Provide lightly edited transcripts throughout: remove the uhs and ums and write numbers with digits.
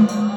Krishna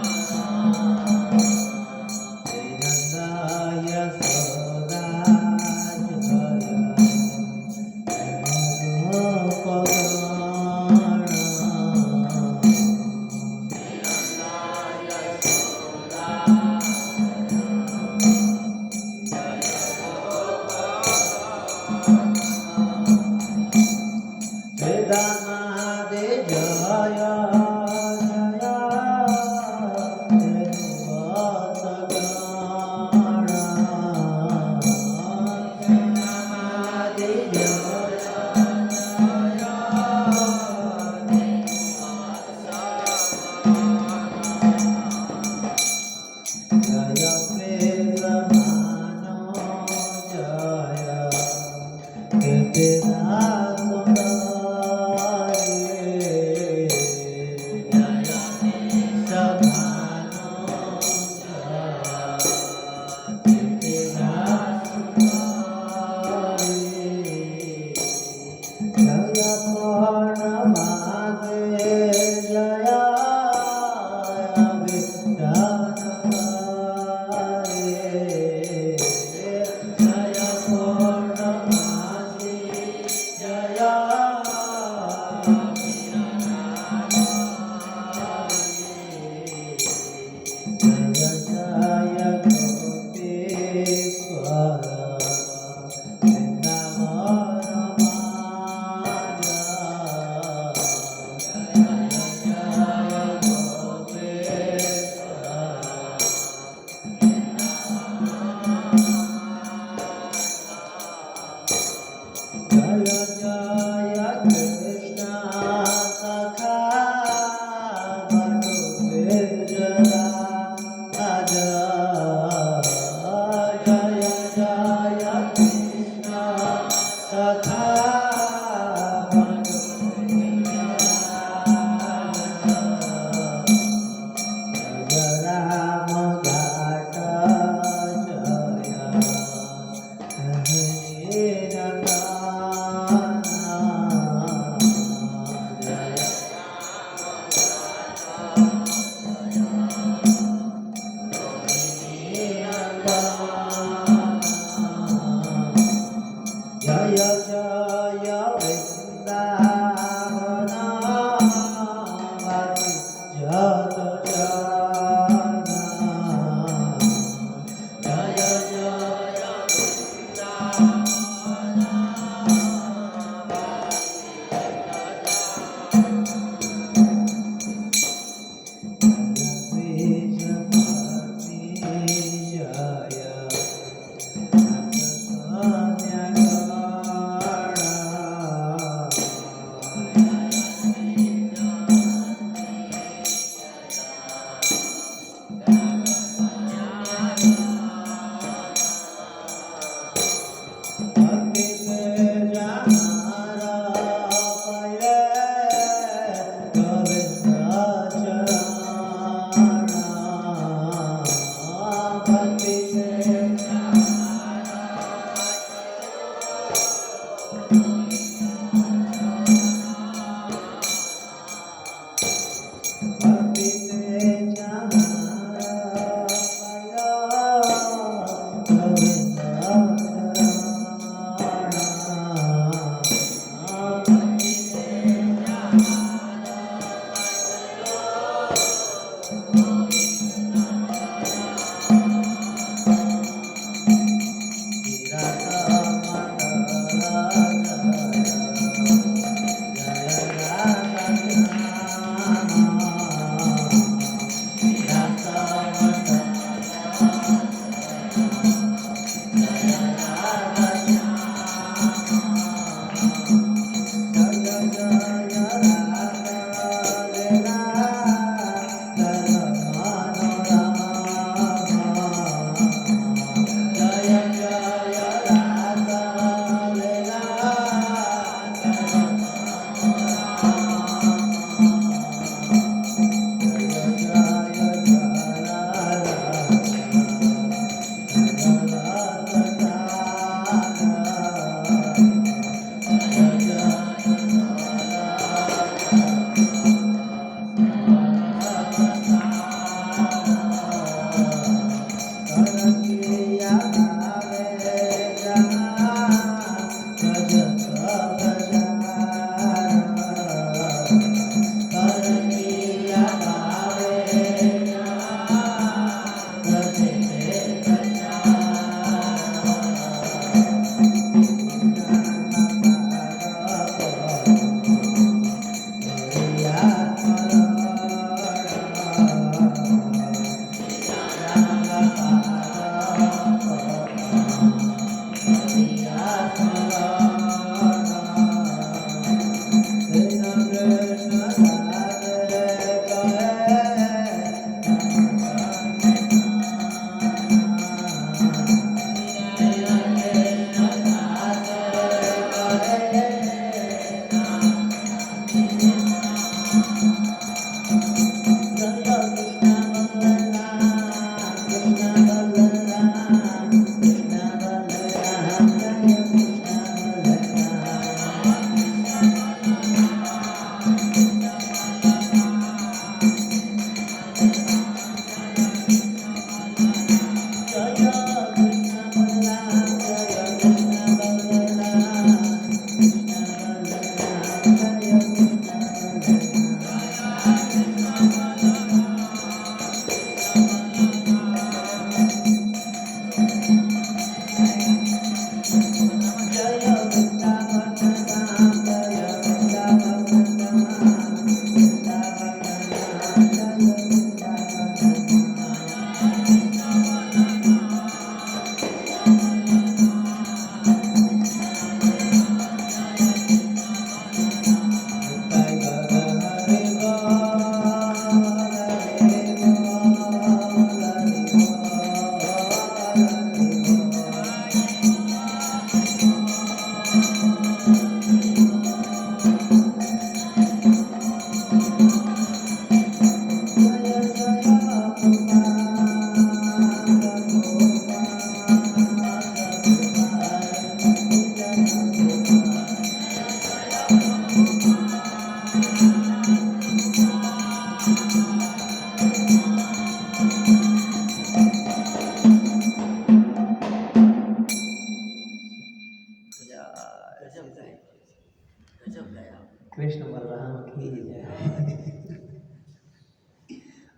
Krishna Balram की जय।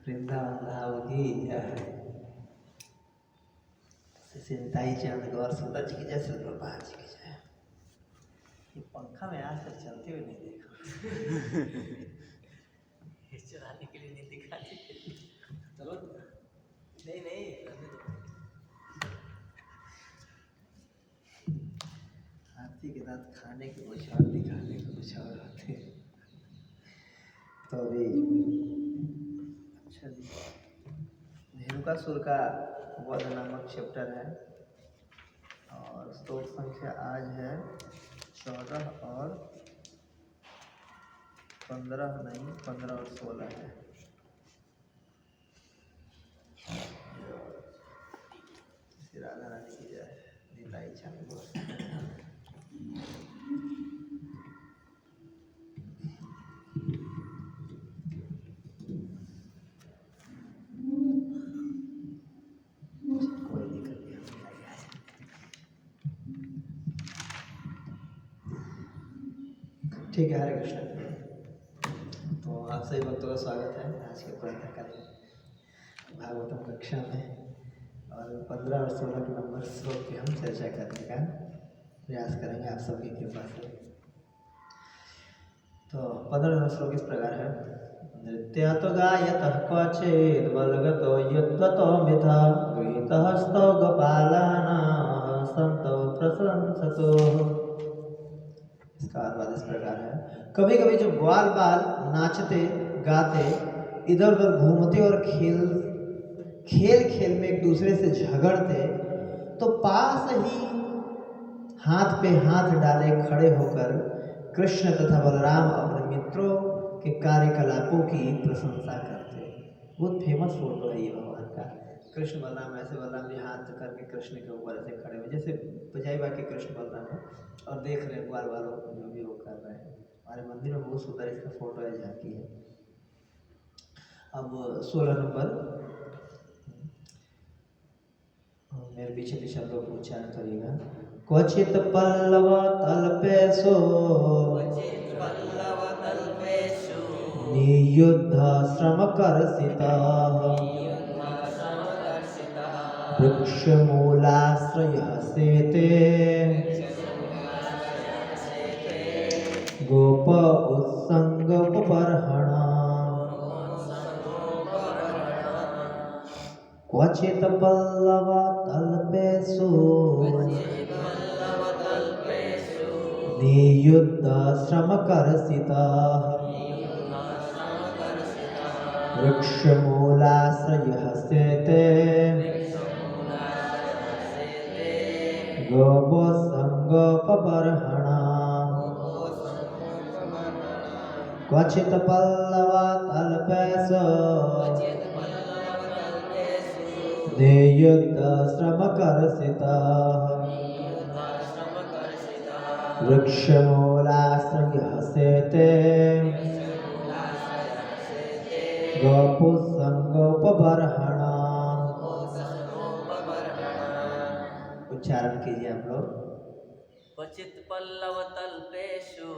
वृंदावन धाम की जय। सिंताई चांद गौर सुंदर जी की जय, श्री प्रभुपाद जी की जय। ये पंखा में आज तक चलते हुए नहीं देखा। चलाने के लिए नहीं दिखाते। चलो नहीं नहीं हाथी के दांत खाने के कुछ और, दिखाने के कुछ और होते हैं। तो अभी अच्छा जी, धेनुकासुर का वध नामक चैप्टर है और श्लोक संख्या आज है 14 और 15 नहीं 15 और 16 है। श्री राधा रानी की जय। निताई चांद। ठीक है, हरे कृष्ण। तो आप सभी भक्तों का स्वागत है आज के प्रातःकालीन भागवतम कक्षा में। और 15 और 16 नंबर श्लोक पे हम चर्चा करने का प्रयास करेंगे आप सबकी कृपा से। तो 15 नंबर श्लोक इस प्रकार है। नृत्यतो गायतः क्वचित् बलगतो युद्धतो मिथा गृहीतः स्तौ गोपालानां सन्तो प्रशंसतो। इसका अनुवाद इस प्रकार है। कभी कभी जब ग्वाल बाल नाचते गाते इधर उधर घूमते और खेल खेल में एक दूसरे से झगड़ते तो पास ही हाथ पे हाथ डाले खड़े होकर कृष्ण तथा बलराम अपने मित्रों के कार्यकलापों की प्रशंसा करते। बहुत फेमस फोटो है ये भगवान का। कृष्ण बलराम ऐसे, बलराम जी हाथ करके कृष्ण के ऊपर ऐसे खड़े हुए, जैसे बजाई बाकी कृष्ण बलराम है और देख रहे हैं ग्वाल वालों जो भी वो कर रहे हैं। हमारे मंदिर में बहुत सुंदर इसका फोटो है, झांकी है। अब 16 नंबर मेरे पीछे पीछे आप लोग उच्चारण करिएगा। क्वचित पल्लव तल्पेषु नियुद्ध श्रमकर्षिताः वृक्षमूलाश्रयः सेते गोप उत्संगोपबर्हणा। क्वचित् पल्लव तल्पेषु नियुद्ध श्रमकर्षिताः वृक्षमूलाश्रयः सेते गोपसंगोपबर्हणा। क्वचित् पल्लव तल्पेषु नियुद्ध श्रमकर्षिताः वृक्षमूलाश्रयः सेते गोपुसंगोपबर्हणा। उच्चारण कीजिए आप लोग। क्वचित् पल्लव तल्पेषु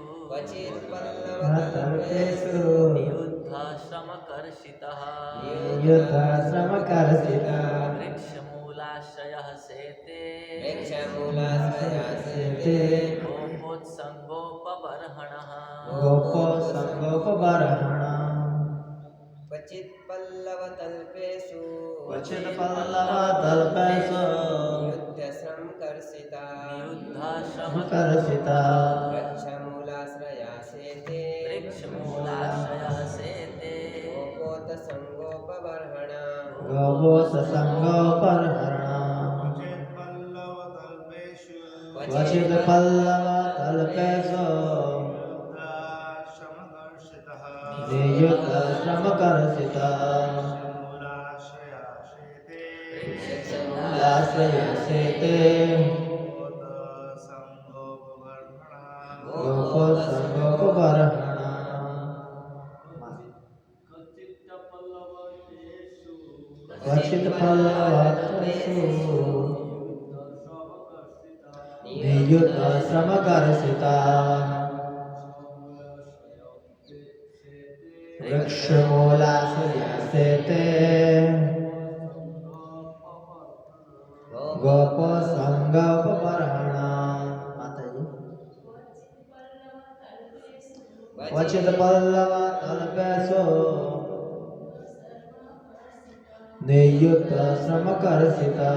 नियुद्ध श्रमकर्षितः वृक्षमूलाश्रयः सेते गोपोत्संगोपबर्हणः। क्वचित् पल्लव तल्पेषु नियुद्ध श्रमकर्षितः वृक्षमूलाश्रया सेते गोपोत्संगोपबर्हणा। क्वचित् पल्लव तल्पेषु नियुद्ध श्रमकर्षितः वृक्षमूलाश्रयः सेते गोपोत्संगोपबर्हणा। क्वचित् पल्लवेषु नियुद्ध श्रमकर्षिताः वृक्षमूलाश्रयसेते गोपसंगोपबर्हणा। माताजी क्वचित् पल्लवतल्पेषु नियुक्तश्रमकर्षिता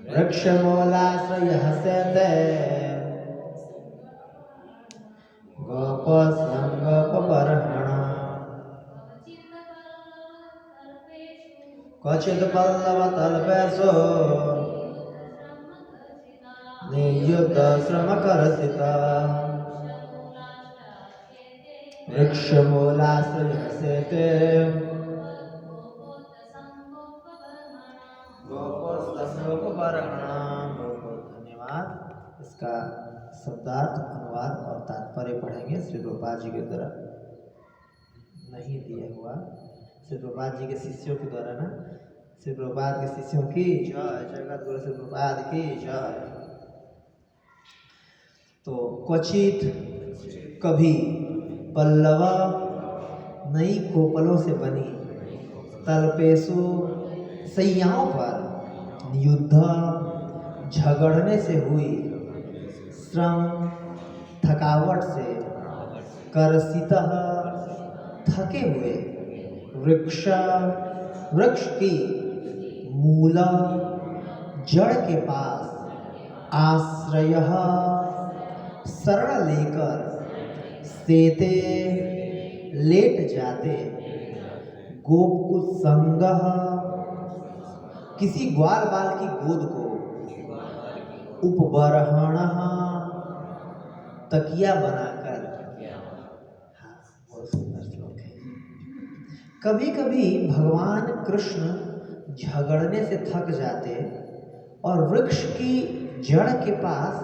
वृक्षमूलाश्रयः सेते गोपसंगोपबर्हणा। क्वचित् पल्लवतल्पेषु नियुक्तश्रमकर्षिता वृक्षमूलाश्रयः सेते गोपसंगोपबर्हणा। बहुत बहुत धन्यवाद। इसका शब्दार्थ, अनुवाद और तात्पर्य पढ़ेंगे श्री प्रभुपाद जी के द्वारा नहीं दिया हुआ। श्री प्रभुपाद जी के शिष्यों के द्वारा ना, श्री प्रभुपाद के शिष्यों की जय, जगत गुरु श्री प्रभुपाद की जय। तो क्वचित कभी, पल्लव नई कोपलों से बनी, तल्पेशु सैयाओं पर, युद्ध झगड़ने से हुई, श्रम थकावट से, कर्षितः थके हुए, वृक्ष की मूल जड़ के पास, आश्रयः शरण लेकर, सेते लेट जाते, गोपकुसंगः किसी ग्वाल बाल की गोद को, उपबर्हणः तकिया बनाकर। हाँ, बहुत सुंदर श्लोक है। कभी कभी भगवान कृष्ण झगड़ने से थक जाते और वृक्ष की जड़ के पास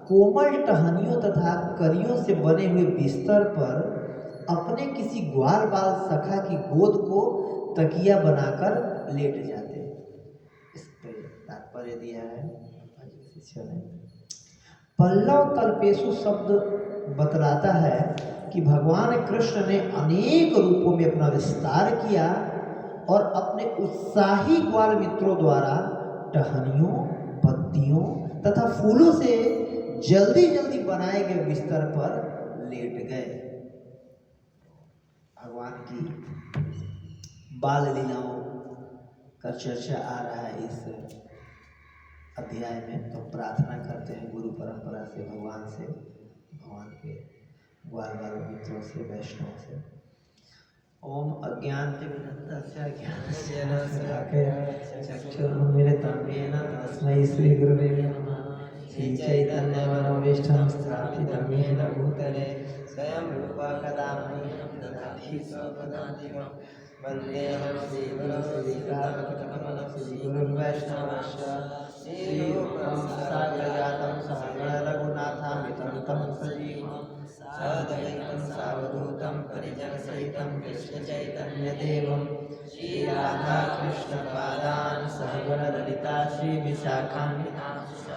कोमल टहनियों तथा कलियों से बने हुए बिस्तर पर अपने किसी ग्वाल बाल सखा की गोद को तकिया बनाकर लेट जाते। इस पे तात्पर्य दिया है शिष्यों ने। पल्लव तल्पेशु शब्द बतलाता है कि भगवान कृष्ण ने अनेक रूपों में अपना विस्तार किया और अपने उत्साही ग्वाल मित्रों द्वारा टहनियों, पत्तियों तथा फूलों से जल्दी जल्दी बनाए गए बिस्तर पर लेट गए। भगवान की बाल लीलाओं का चर्चा आ रहा है इस अध्याय में। तो प्रार्थना करते हैं गुरु परंपरा से, भगवान से, भगवान के ग्वाल बाल मित्रों से, वैष्णव से। ओम अज्ञानतिमिरन्दस्य ज्ञानस्यानशलाकया चक्षुरुन्मीलितं येन तस्मै श्री गुरुवे नमः। श्री चैतन्य मनोभीष्टं स्थापितं येन भूतले स्वयं रूपा कदा मह्यं ददाति स्वपदान्तिकं। वन्देऽहं श्रीगुरुं श्रीयुतापतिकमलं श्रीगुरुर्वैष्णवस्य श्रीरूपं साग्रजातं सहगण रघुनाथान्वितं तं सजीवं साद्वैतं सावधूतं परिजनसहितं कृष्णचैतन्यदेवं श्रीराधाकृष्णपादान् सहगण ललिता श्रीविशाखान्वितांश्च।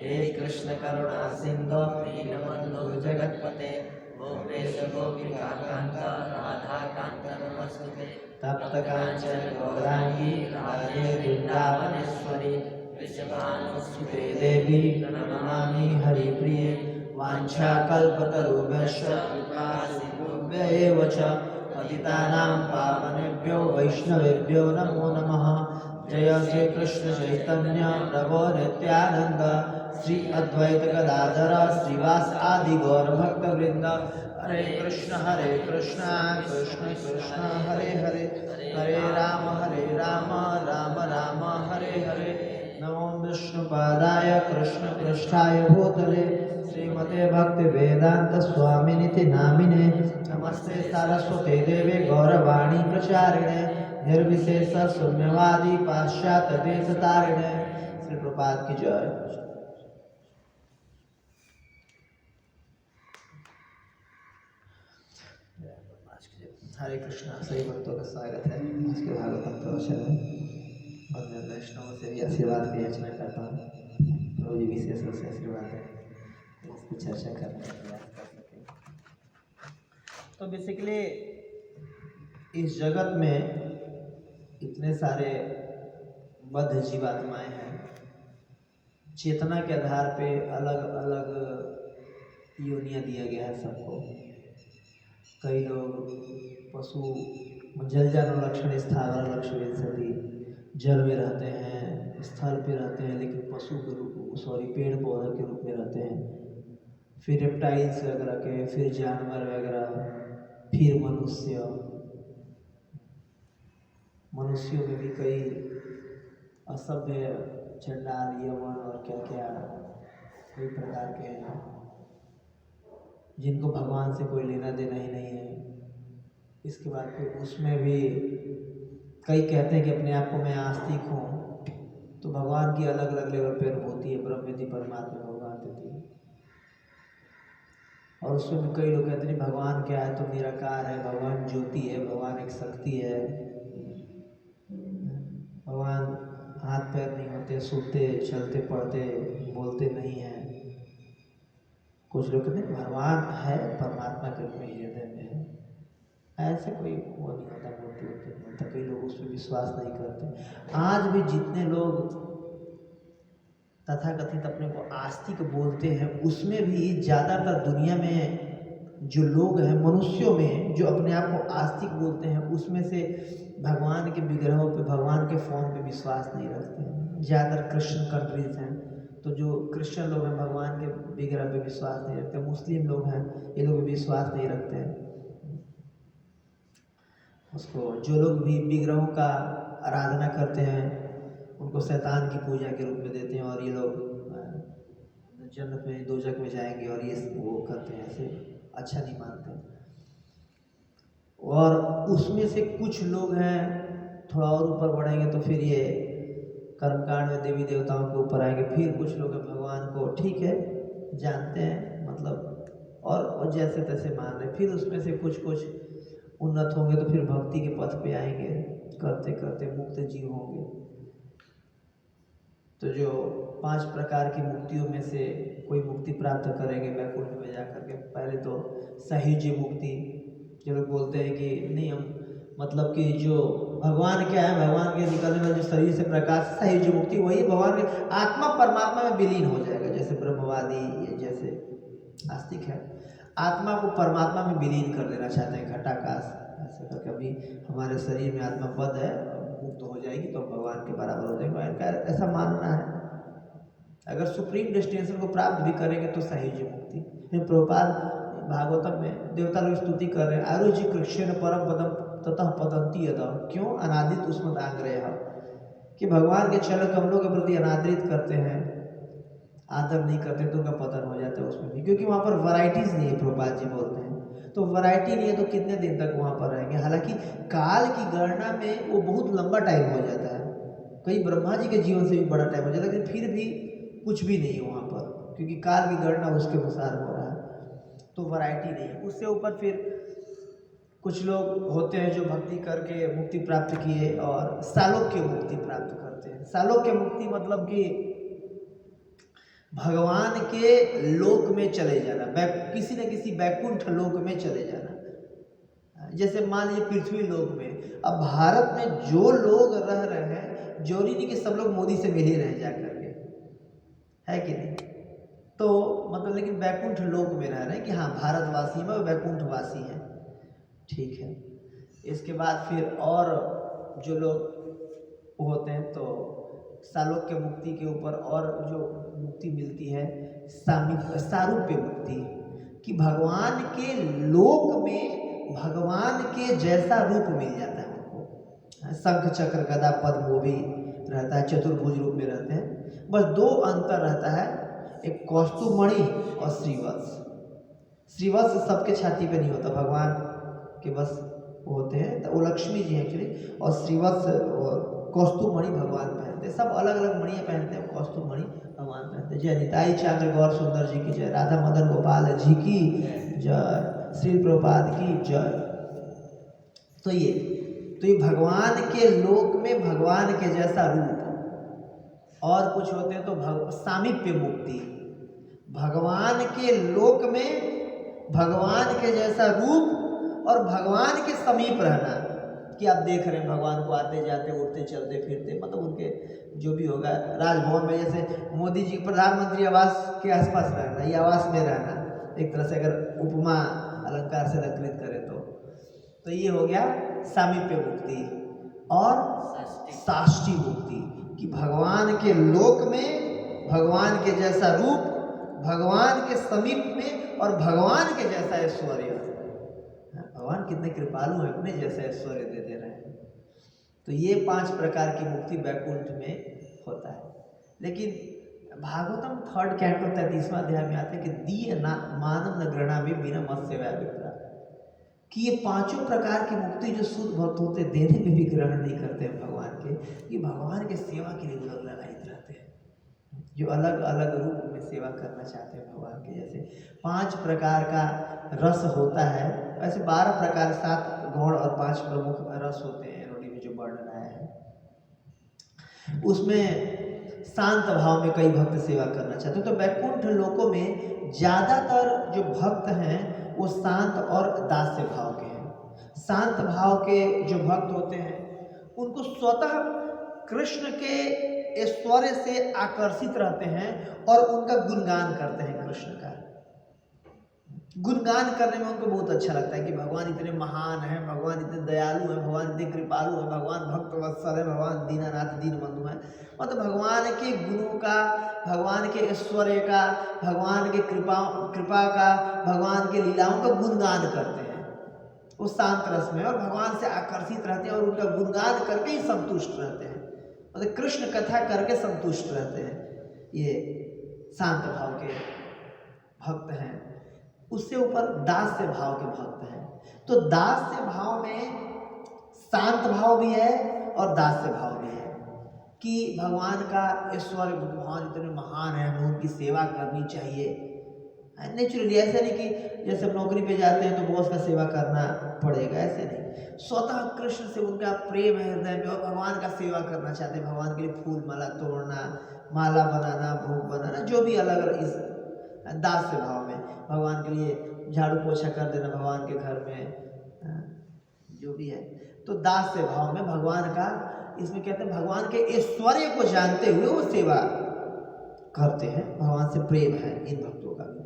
हे कृष्ण करुणा सिन्धो दीनबन्धो जगत्पते गोपेश गोपिकान्त राधाकान्त नमस्तुते। तप्त काञ्चन गौराङ्गी राधे वृन्दावनेश्वरी वृषभानुसुते देवी प्रणमामि हरिप्रिये। वाञ्छाकल्पतरुभ्यश्च कृपा सिन्धुभ्यैव च पतितानां पावनेभ्यो वैष्णवेभ्यो नमो नमः। जय श्री कृष्ण चैतन्य प्रभो नित्यानंद श्री अद्वैत गदाधर श्रीवास आदि गौर भक्त वृंद। हरे कृष्ण कृष्ण कृष्ण हरे हरे, हरे राम राम राम हरे हरे। नमो विष्णुपादाय कृष्ण पृष्ठाय भूतले श्रीमते भक्ति वेदांत स्वामिनिति नामिने। नमस्ते सारस्वते देवे गौरवाणी प्रचारिणे निर्विशेष शून्यवादी पाश्चात्य देश तारिणे। श्री प्रभुपाद की जय। हरे कृष्णा। सभी भक्तों का स्वागत है आज के भागवतम प्रवचन में। और मैं वैष्णव से भी आशीर्वाद की याचना करता हूँ, प्रभु जी विशेष रूप से आशीर्वाद है, इस पर चर्चा करने का प्रयास कर सकें। तो बेसिकली इस जगत में इतने सारे बद्ध जीवात्माएं हैं। चेतना के आधार पे अलग अलग योनियां दिया गया है सबको। कई लोग पशु जल लक्षण स्थावर लक्षण सदी जल में रहते हैं, स्थल पे रहते हैं, लेकिन पशु के रूप पेड़ पौधे के रूप में रहते हैं। फिर रेप्टाइल्स वगैरह के, फिर जानवर वगैरह, फिर मनुष्यों में भी कई असभ्य चंडाल यवन और क्या क्या कई प्रकार के हैं जिनको भगवान से कोई लेना देना ही नहीं है। इसके बाद फिर उसमें भी कई कहते हैं कि अपने आप को मैं आस्तिक हूँ, तो भगवान की अलग अलग लेवल पर अनुभूति है, ब्रह्म परमात्मा भगवान देती है। और उसमें भी कई लोग कहते हैं भगवान क्या है, तो निराकार है, भगवान ज्योति है, भगवान एक शक्ति है, भगवान हाथ पैर नहीं होते, सूखते चलते पढ़ते बोलते नहीं हैं। कुछ लोग कहते हैं भगवान है परमात्मा के रूप में हृदय में है, ऐसे कोई वो नहीं होता, मूर्ति होती नहीं होता। कई लोग उस पर विश्वास नहीं करते। आज भी जितने लोग तथाकथित अपने को आस्तिक बोलते हैं, उसमें भी ज़्यादातर दुनिया में जो लोग हैं, मनुष्यों में जो अपने आप को आस्तिक बोलते हैं, उसमें से भगवान के विग्रहों पे, भगवान के फॉर्म पे विश्वास नहीं रखते हैं। ज़्यादातर क्रिश्चियन कंट्रीज हैं, तो जो क्रिश्चियन लोग हैं भगवान के विग्रह पे विश्वास नहीं रखते। मुस्लिम लोग हैं, ये लोग विश्वास नहीं रखते हैं उसको। जो लोग भी विग्रहों का आराधना करते हैं उनको शैतान की पूजा के रूप में देते हैं, और ये लोग जन्नत में दोजख में जाएंगे और ये वो करते हैं, ऐसे अच्छा नहीं मानते। और उसमें से कुछ लोग हैं थोड़ा और ऊपर बढ़ेंगे तो फिर ये कर्मकांड में देवी देवताओं के ऊपर आएंगे। फिर कुछ लोग भगवान को ठीक है जानते हैं, मतलब और जैसे तैसे मान रहे। फिर उसमें से कुछ उन्नत होंगे तो फिर भक्ति के पथ पे आएंगे, करते करते मुक्त जीव होंगे। तो जो 5 प्रकार की मुक्तियों में से कोई मुक्ति प्राप्त करेंगे वैकुंठ में जा करके। पहले तो सायुज्य मुक्ति, जो लोग बोलते हैं कि नहीं हम मतलब कि जो भगवान क्या है, भगवान के निकलने वाले जो शरीर से प्रकाश, सायुज्य मुक्ति वही भगवान के आत्मा परमात्मा में विलीन हो जाएगा। जैसे ब्रह्मवादी जैसे आस्तिक है, आत्मा को परमात्मा में विलीन कर देना चाहते हैं, घटाकाश ऐसे करके। अभी हमारे शरीर में आत्मा पद है, मुक्त हो जाएगी तो भगवान के बराबर हो जाएगा, इनका ऐसा मानना है। अगर सुप्रीम डेस्टिनेशन को प्राप्त भी करेंगे तो सायुज्य मुक्ति। फिर प्रभुपाद भागवतम में देवता लोग स्तुति कर रहे हैं, आरुजि कृष्ण परम पदम ततः पतंती यदम। क्यों? अनादित उष्मत आग्रह, कि भगवान के चरण कमलों के प्रति अनादरित करते हैं, आदर नहीं करते तो उनका पतन हो जाता है उसमें भी, क्योंकि वहाँ पर वैरायटीज नहीं है। प्रभुपाद जी बोलते हैं तो वैरायटी नहीं है तो कितने दिन तक वहाँ पर रहेंगे। हालांकि काल की गणना में वो बहुत लंबा टाइम हो जाता है, कई ब्रह्मा जी के जीवन से भी बड़ा टाइम हो जाता है, लेकिन फिर भी कुछ भी नहीं है वहाँ पर, क्योंकि काल की गणना उसके अनुसार हो रहा है, तो वैरायटी नहीं है। उससे ऊपर फिर कुछ लोग होते हैं जो भक्ति करके मुक्ति प्राप्त किए और सालोक्य मुक्ति प्राप्त करते हैं। सालोक्य मुक्ति मतलब कि भगवान के लोक में चले जाना, किसी न किसी वैकुंठ लोक में चले जाना। जैसे मान लीजिए पृथ्वी लोक में, अब भारत में जो लोग रह रहे हैं, जरूरी नहीं कि सब लोग मोदी से मिल ही रहे जा करके, है कि नहीं? तो मतलब लेकिन वैकुंठ लोक में रह रहे हैं कि हाँ भारतवासी में वैकुंठवासी हैं, ठीक है। इसके बाद फिर और जो लोग होते हैं तो सालोक्य मुक्ति के ऊपर और जो मुक्ति मिलती है सारूप्य मुक्ति, कि भगवान के लोक में भगवान के जैसा रूप मिल जाता है उनको। शंख चक्र गदा पद्म वो भी रहता है, चतुर्भुज रूप में रहते हैं। बस 2 अंतर रहता है, एक कौस्तुभमणि और श्रीवत्स। श्रीवत्स सबके छाती पे नहीं होता, भगवान के बस वो होते हैं, तो वो लक्ष्मी जी हैं एक्चुअली, और श्रीवत्स और कौस्तुभमणि भगवान पहनते हैं। सब अलग अलग मणियाँ पहनते हैं, कौस्तुभमणि भगवान पहनते हैं। जय निताई चांद्र गौर सुंदर जी की जय, राधा मदन गोपाल जी की जय, श्री प्रभुपाद की जय। तो ये भगवान के लोक में भगवान के जैसा रूप। और कुछ होते हैं तो सामीप्य मुक्ति, भगवान के लोक में भगवान के जैसा रूप और भगवान के समीप रहना, कि आप देख रहे हैं भगवान को आते जाते उठते चलते फिरते, मतलब उनके जो भी होगा राजभवन में, जैसे मोदी जी प्रधानमंत्री आवास के आसपास रहना, ये आवास में रहना, एक तरह से अगर उपमा अलंकार से अलंकृत करें तो ये हो गया सामीप्य मुक्ति। और साष्टी मुक्ति, कि भगवान के लोक में भगवान के जैसा रूप, भगवान के समीप में और भगवान के जैसा ऐश्वर्य। भगवान कितने कृपालु हैं, अपने जैसा ऐश्वर्य दे दे रहे हैं। तो ये 5 प्रकार की मुक्ति वैकुंठ में होता है। लेकिन भागवतम 3rd कैंटो 33वां अध्याय में आते हैं कि दीय ना मानव न गृणामि बिना मत्स्य व्याविप्रा, कि ये 5 प्रकार की मुक्ति जो शुद्ध भक्त होते देने में भी ग्रहण नहीं करते हैं भगवान के, कि भगवान के सेवा के लिए लोग लगाए रहते हैं, जो अलग अलग रूप में सेवा करना चाहते हैं भगवान के। जैसे 5 प्रकार का रस होता है, ऐसे 12 प्रकार 7 गौण और 5 प्रमुख रस होते हैं रोटी में जो वर्णन आया है। उसमें शांत भाव में कई भक्त सेवा करना चाहते हैं। तो वैकुंठ लोकों में ज़्यादातर जो भक्त हैं वो शांत और दास्य भाव के हैं। शांत भाव के जो भक्त होते हैं उनको स्वतः कृष्ण के ऐश्वर्य से आकर्षित रहते हैं और उनका गुणगान करते हैं। कृष्ण का गुणगान करने में उनको बहुत अच्छा लगता है कि भगवान इतने महान हैं, भगवान इतने दयालु हैं, भगवान इतने कृपालु हैं, भगवान भक्त वत्सल है, भगवान दीनानाथ दीनबंधु हैं। मतलब भगवान के गुणों का, भगवान के ऐश्वर्य का, भगवान के कृपा का, भगवान के लीलाओं का गुणगान करते हैं। वो शांत रस में और भगवान से आकर्षित रहते हैं और उनका गुणगान करके ही संतुष्ट रहते हैं, मतलब कृष्ण कथा करके संतुष्ट रहते हैं। ये शांत भाव के भक्त हैं। उससे ऊपर दास्य भाव के भक्त हैं। तो दास्य भाव में शांत भाव भी है और दास्य भाव भी है, कि भगवान का ऐश्वर्य, भगवान इतने महान है, हमें उनकी सेवा करनी चाहिए। नेचुरली ऐसा नहीं कि जैसे हम नौकरी पे जाते हैं तो बॉस का सेवा करना पड़ेगा, ऐसे नहीं। स्वतः कृष्ण से उनका प्रेम है हृदय में और भगवान का सेवा करना चाहते हैं। भगवान के लिए फूल माला तोड़ना, माला बनाना, भोग बनाना, जो भी अलग अलग इस दास्य भाव में, भगवान के लिए झाड़ू पोछा कर देना भगवान के घर में, जो भी है। तो दास्य भाव में भगवान का, इसमें कहते हैं भगवान के ऐश्वर्य को जानते हुए वो सेवा करते हैं। भगवान से प्रेम है इन भक्तों का भी।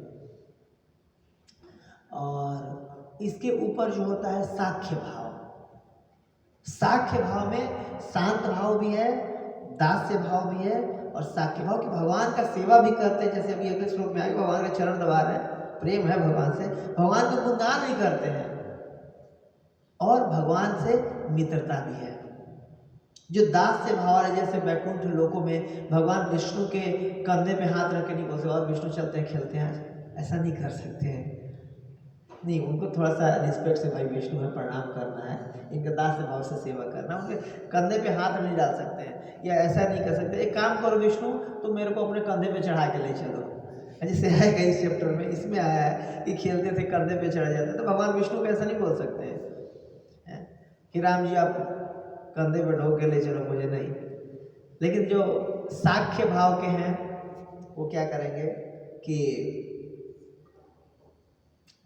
और इसके ऊपर जो होता है साख्य भाव। साख्य भाव में शांत भाव भी है, दास्य भाव भी है और साख्य भाव कि भगवान का सेवा भी करते हैं। जैसे अभी अगले श्लोक में आएगा, भगवान के चरण दबा रहे हैं, प्रेम है भगवान से, भगवान का गुणगान भी करते हैं और भगवान से मित्रता भी है। जो दास्य भाव है, जैसे वैकुंठ लोकों में भगवान विष्णु के कंधे पे हाथ रख के नहीं बोलते और विष्णु चलते हैं खेलते हैं, ऐसा नहीं कर सकते हैं। नहीं, उनको थोड़ा सा रिस्पेक्ट से, भाई विष्णु है, प्रणाम करना है, इनका दास्य भाव से सेवा करना। उनके कंधे पे हाथ नहीं डाल सकते हैं या ऐसा नहीं कर सकते। एक काम करो विष्णु, तो मेरे को अपने कंधे पे चढ़ा के ले चलो, जैसे आएगा इस चैप्टर में, इसमें आया है कि खेलते थे कंधे पे चढ़ जाते। तो भगवान विष्णु को ऐसा नहीं बोल सकते हैं कि राम जी आप कंधे पे ढो के ले चलो मुझे, नहीं। लेकिन जो साख्य भाव के हैं वो क्या करेंगे कि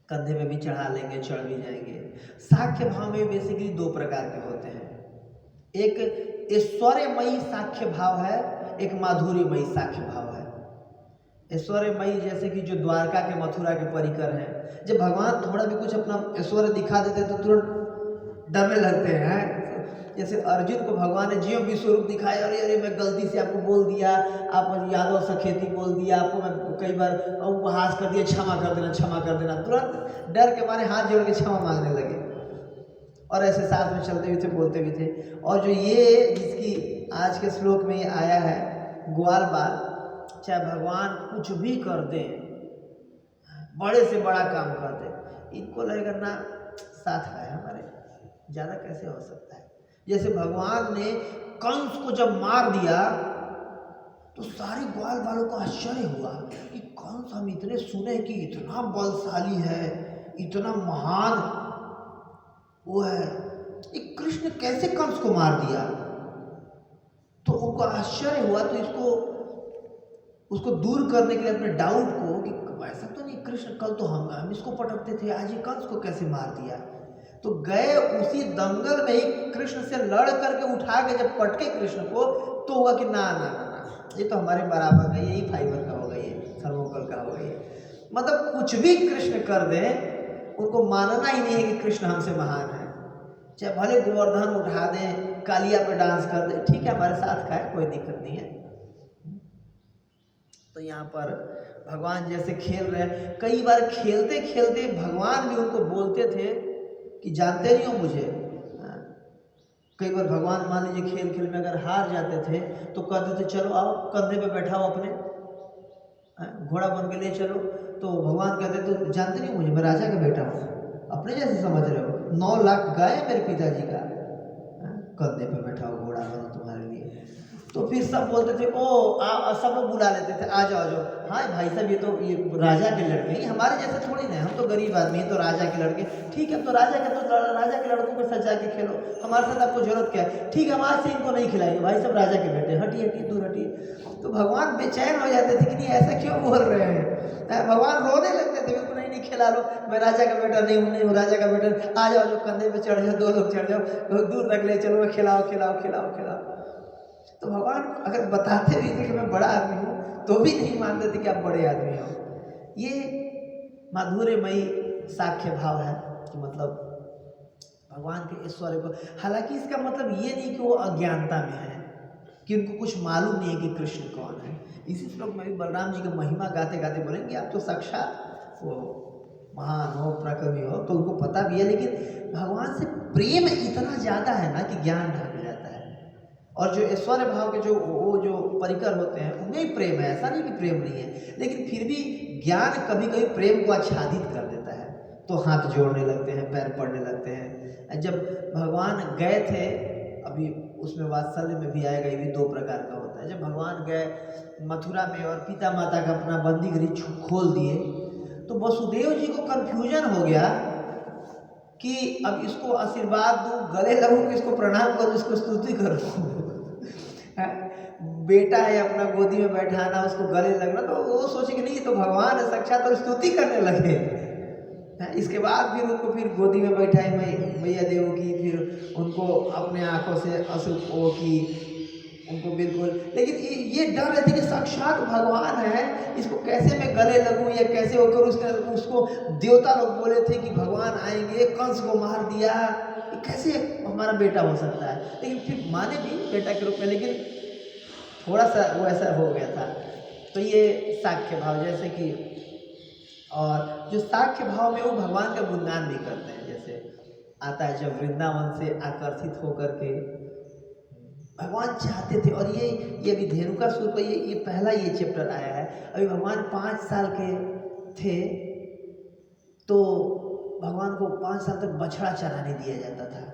कंधे में भी चढ़ा लेंगे, चढ़ भी जाएंगे। साख्य भाव में बेसिकली 2 प्रकार के होते हैं। एक ऐश्वर्यमयी साख्य भाव है, एक माधुर्यमयी साख्य भाव है। ऐश्वर्यमयी जैसे कि जो द्वारका के, मथुरा के परिकर हैं, जब भगवान थोड़ा भी कुछ अपना ऐश्वर्य दिखा देते तो तुरंत डरने लगते हैं। जैसे अर्जुन को भगवान ने जीव विश्वरूप दिखाया, अरे अरे मैं गलती से आपको बोल दिया, आप यादव सखेती बोल दिया, आपको मैं कई बार उपहास कर दिया, क्षमा कर देना, क्षमा कर देना। तुरंत डर के मारे हाथ जोड़ के क्षमा मांगने लगे और ऐसे साथ में चलते भी थे, बोलते भी थे। और जो ये जिसकी आज के श्लोक में ये आया है, ग्वाल बाल, चाहे भगवान कुछ भी कर दे, बड़े से बड़ा काम कर दे, इनको लगेगा ना साथ है हमारे, ज़्यादा कैसे हो सकता है। जैसे भगवान ने कंस को जब मार दिया तो सारे ग्वाल बालों को आश्चर्य हुआ कि कंस, हम इतने सुने कि इतना बलशाली है, इतना महान वो है, एक कृष्ण कैसे कंस को मार दिया। तो उनको आश्चर्य हुआ। तो उसको दूर करने के लिए अपने डाउट को कि ऐसा तो नहीं कृष्ण, कल तो हम इसको पटकते थे, आज ये कंस को कैसे मार दिया। तो गए उसी दंगल में ही कृष्ण से लड़ करके उठा के जब पटके कृष्ण को, तो हुआ कि ना ना ना ना, ये तो हमारे बराबर का, यही फाइबर का होगा, ये थर्मोकोल का होगा ये। मतलब कुछ भी कृष्ण कर दें, उनको मानना ही नहीं है कि कृष्ण हमसे महान है। चाहे भले गोवर्धन उठा दें, कालिया पे डांस कर दें, ठीक है हमारे साथ का है, कोई दिक्कत नहीं है। तो यहाँ पर भगवान जैसे खेल रहे हैं, कई बार खेलते खेलते भगवान भी उनको बोलते थे कि जानते नहीं हो मुझे। कई बार भगवान मान लीजिए खेल खेल में अगर हार जाते थे तो कहते थे चलो आओ कंधे पे बैठाओ अपने, घोड़ा बन के ले चलो। तो भगवान कहते तो जानते नहीं मुझे, मैं राजा का बेटा हूँ, अपने जैसे समझ रहे हो, 9 लाख गाय मेरे पिताजी का, कंधे पे बैठाओ घोड़ा बनो तुम्हारे लिए। तो फिर सब बोलते थे ओ सब लोग बुला लेते थे, आ जाओ जाओ, हाँ भाई साहब ये राजा के लड़के ही, हमारे जैसे थोड़ी ना, हम तो गरीब आदमी हैं, तो राजा के लड़के, ठीक है तो राजा के लड़कों को सजा के खेलो, हमारे साथ आपको जरूरत क्या है, ठीक है हम आज से इनको नहीं खिलाएंगे, भाई सब राजा के बेटे, हटिए हटिए दूर हटिए। तो भगवान बेचैन हो जाते थे कि नहीं ऐसा क्यों बोल रहे हैं, भगवान रोने लगते थे, बिल्कुल नहीं खिला लो, मैं राजा का बेटा नहीं हूँ राजा का बेटा, आ जाओ जो कंधे पे चढ़ जाओ, 2 लोग चढ़ जाओ, दूर तक ले चलो, खिलाओ खिलाओ खिलाओ खिलाओ। तो भगवान अगर बताते भी थे कि मैं बड़ा आदमी हूँ तो भी नहीं मानते थे कि आप बड़े आदमी हो। ये माधुर्यमयी साख्य भाव है कि मतलब भगवान के ऐश्वर्य को, हालांकि इसका मतलब ये नहीं कि वो अज्ञानता में है, कि उनको कुछ मालूम नहीं है कि कृष्ण कौन है। इसी श्लोक में भी बलराम जी की महिमा गाते गाते बोलेंगे आप तो साक्षात वो महान हो प्रकवि हो, तो उनको पता भी है, लेकिन भगवान से प्रेम इतना ज़्यादा है ना कि ज्ञान ढक जाता है। और जो ऐश्वर्य भाव के जो परिकर होते हैं उनमें ही प्रेम है, ऐसा नहीं कि प्रेम नहीं है, लेकिन फिर भी ज्ञान कभी कभी प्रेम को आच्छादित कर देता है, तो हाथ जोड़ने लगते हैं, पैर पड़ने लगते हैं। जब भगवान गए थे, अभी उसमें वात्सल्य में भी आएगा, ये भी 2 प्रकार का होता है। जब भगवान गए मथुरा में और पिता माता का अपना बंदी गृह खोल दिए, तो वसुदेव जी को कन्फ्यूजन हो गया कि अब इसको आशीर्वाद दूँ, गले लगूँ कि इसको प्रणाम करूँ, इसको स्तुति करूँ। बेटा है अपना गोदी में बैठाना, उसको गले लगना, तो वो सोचे कि नहीं तो भगवान है साक्षात, और स्तुति करने लगे। इसके बाद फिर उनको फिर गोदी में बैठाई मैया देव की, फिर उनको अपने आंखों से अश्रु की, उनको बिल्कुल, लेकिन ये डर रहती कि साक्षात भगवान है, इसको कैसे मैं गले लगूं या कैसे वो करूं। उसको देवता लोग बोले थे कि भगवान आएंगे, कंस को मार दिया, कैसे हमारा बेटा हो सकता है, लेकिन फिर माने भी बेटा के रूप में, लेकिन थोड़ा सा वो ऐसा हो गया था। तो ये साख्य भाव, जैसे कि और जो साख्य भाव में वो भगवान का गुणगान भी करते हैं, जैसे आता है जब वृंदावन से आकर्षित होकर के भगवान चाहते थे, और ये अभी धेनुकासुर का ये पहला ये चैप्टर आया है। अभी भगवान 5 साल के थे, तो भगवान को 5 साल तक बछड़ा चराने दिया जाता था,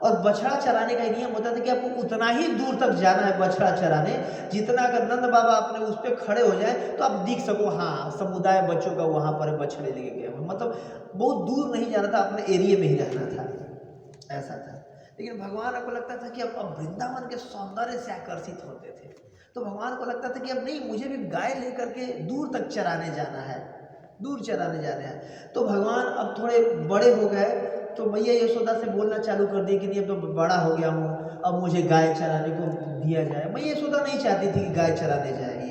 और बछड़ा चराने का नियम होता था कि आपको उतना ही दूर तक जाना है बछड़ा चराने, जितना अगर नंद बाबा अपने उस पर खड़े हो जाए तो आप दिख सको, हाँ समुदाय बच्चों का वहाँ पर बछड़े लेके गए हुए, मतलब बहुत दूर नहीं जाना था, अपने एरिया में ही रहना था, ऐसा था। लेकिन भगवान को लगता था कि अब वृंदावन के सौंदर्य से आकर्षित होते थे, तो भगवान को लगता था कि अब नहीं, मुझे भी गाय लेकर के दूर तक चराने जाना है, दूर चराने जाना है। तो भगवान अब थोड़े बड़े हो गए, तो मैया यशोदा से बोलना चालू कर दी कि नहीं अब तो बड़ा हो गया हूँ, अब मुझे गाय चराने को दिया जाए। मैया यशोदा नहीं चाहती थी कि गाय चराने जाए,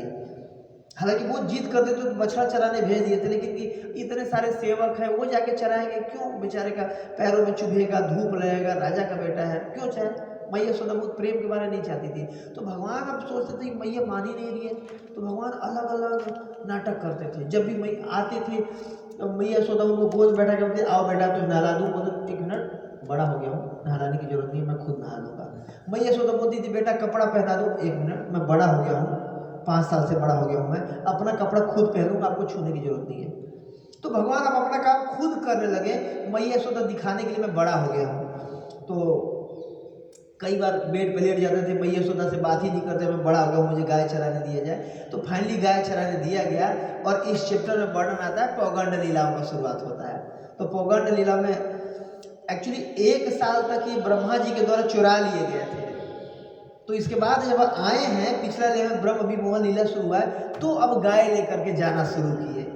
हालांकि वो जिद करते तो बछड़ा चराने भेज दिए थे, लेकिन कि इतने सारे सेवक हैं, वो जाके चराएंगे क्यों, बेचारे का पैरों में चुभेगा, धूप लगेगा, राजा का बेटा है, क्यों चाहे। मैया यशोदा बहुत प्रेम के बारे नहीं चाहती थी, तो भगवान अब सोचते थे कि मैया मान ही नहीं रही है, तो भगवान अलग अलग नाटक करते थे। जब भी मैया आती थी तो मैया यशोदा उनको गोद बैठा के बोलते, आओ बेटा तुझे नहला दूँ, बोलते 1 मिनट बड़ा हो गया हूँ, नहलाने की जरूरत नहीं है, मैं खुद नहा लूँगा। मैया यशोदा बोलती थी बेटा कपड़ा पहना दो, 1 मिनट मैं बड़ा हो गया हूँ, 5 साल से बड़ा हो गया हूँ, मैं अपना कपड़ा खुद पहनूंगा, आपको छूने की जरूरत नहीं है। तो भगवान अब अपना काम खुद करने लगे, मैया यशोदा दिखाने के लिए मैं बड़ा हो गया हूँ। तो कई बार बेड पे लेट जाते थे, मैया यशोदा से बात ही नहीं करते, मैं बड़ा हो गया, मुझे गाय चराने दिया जाए। तो फाइनली गाय चराने दिया गया, और इस चैप्टर में वर्णन आता है पौगंड लीलाओं का शुरुआत होता है। तो पौगंड लीला में एक्चुअली 1 साल तक ये ब्रह्मा जी के द्वारा चुरा लिए गए थे, तो इसके बाद जब आए हैं पिछला लेवल ब्रह्म विमोहन लीला शुरू हुआ है, तो अब गाय लेकर के जाना शुरू किए,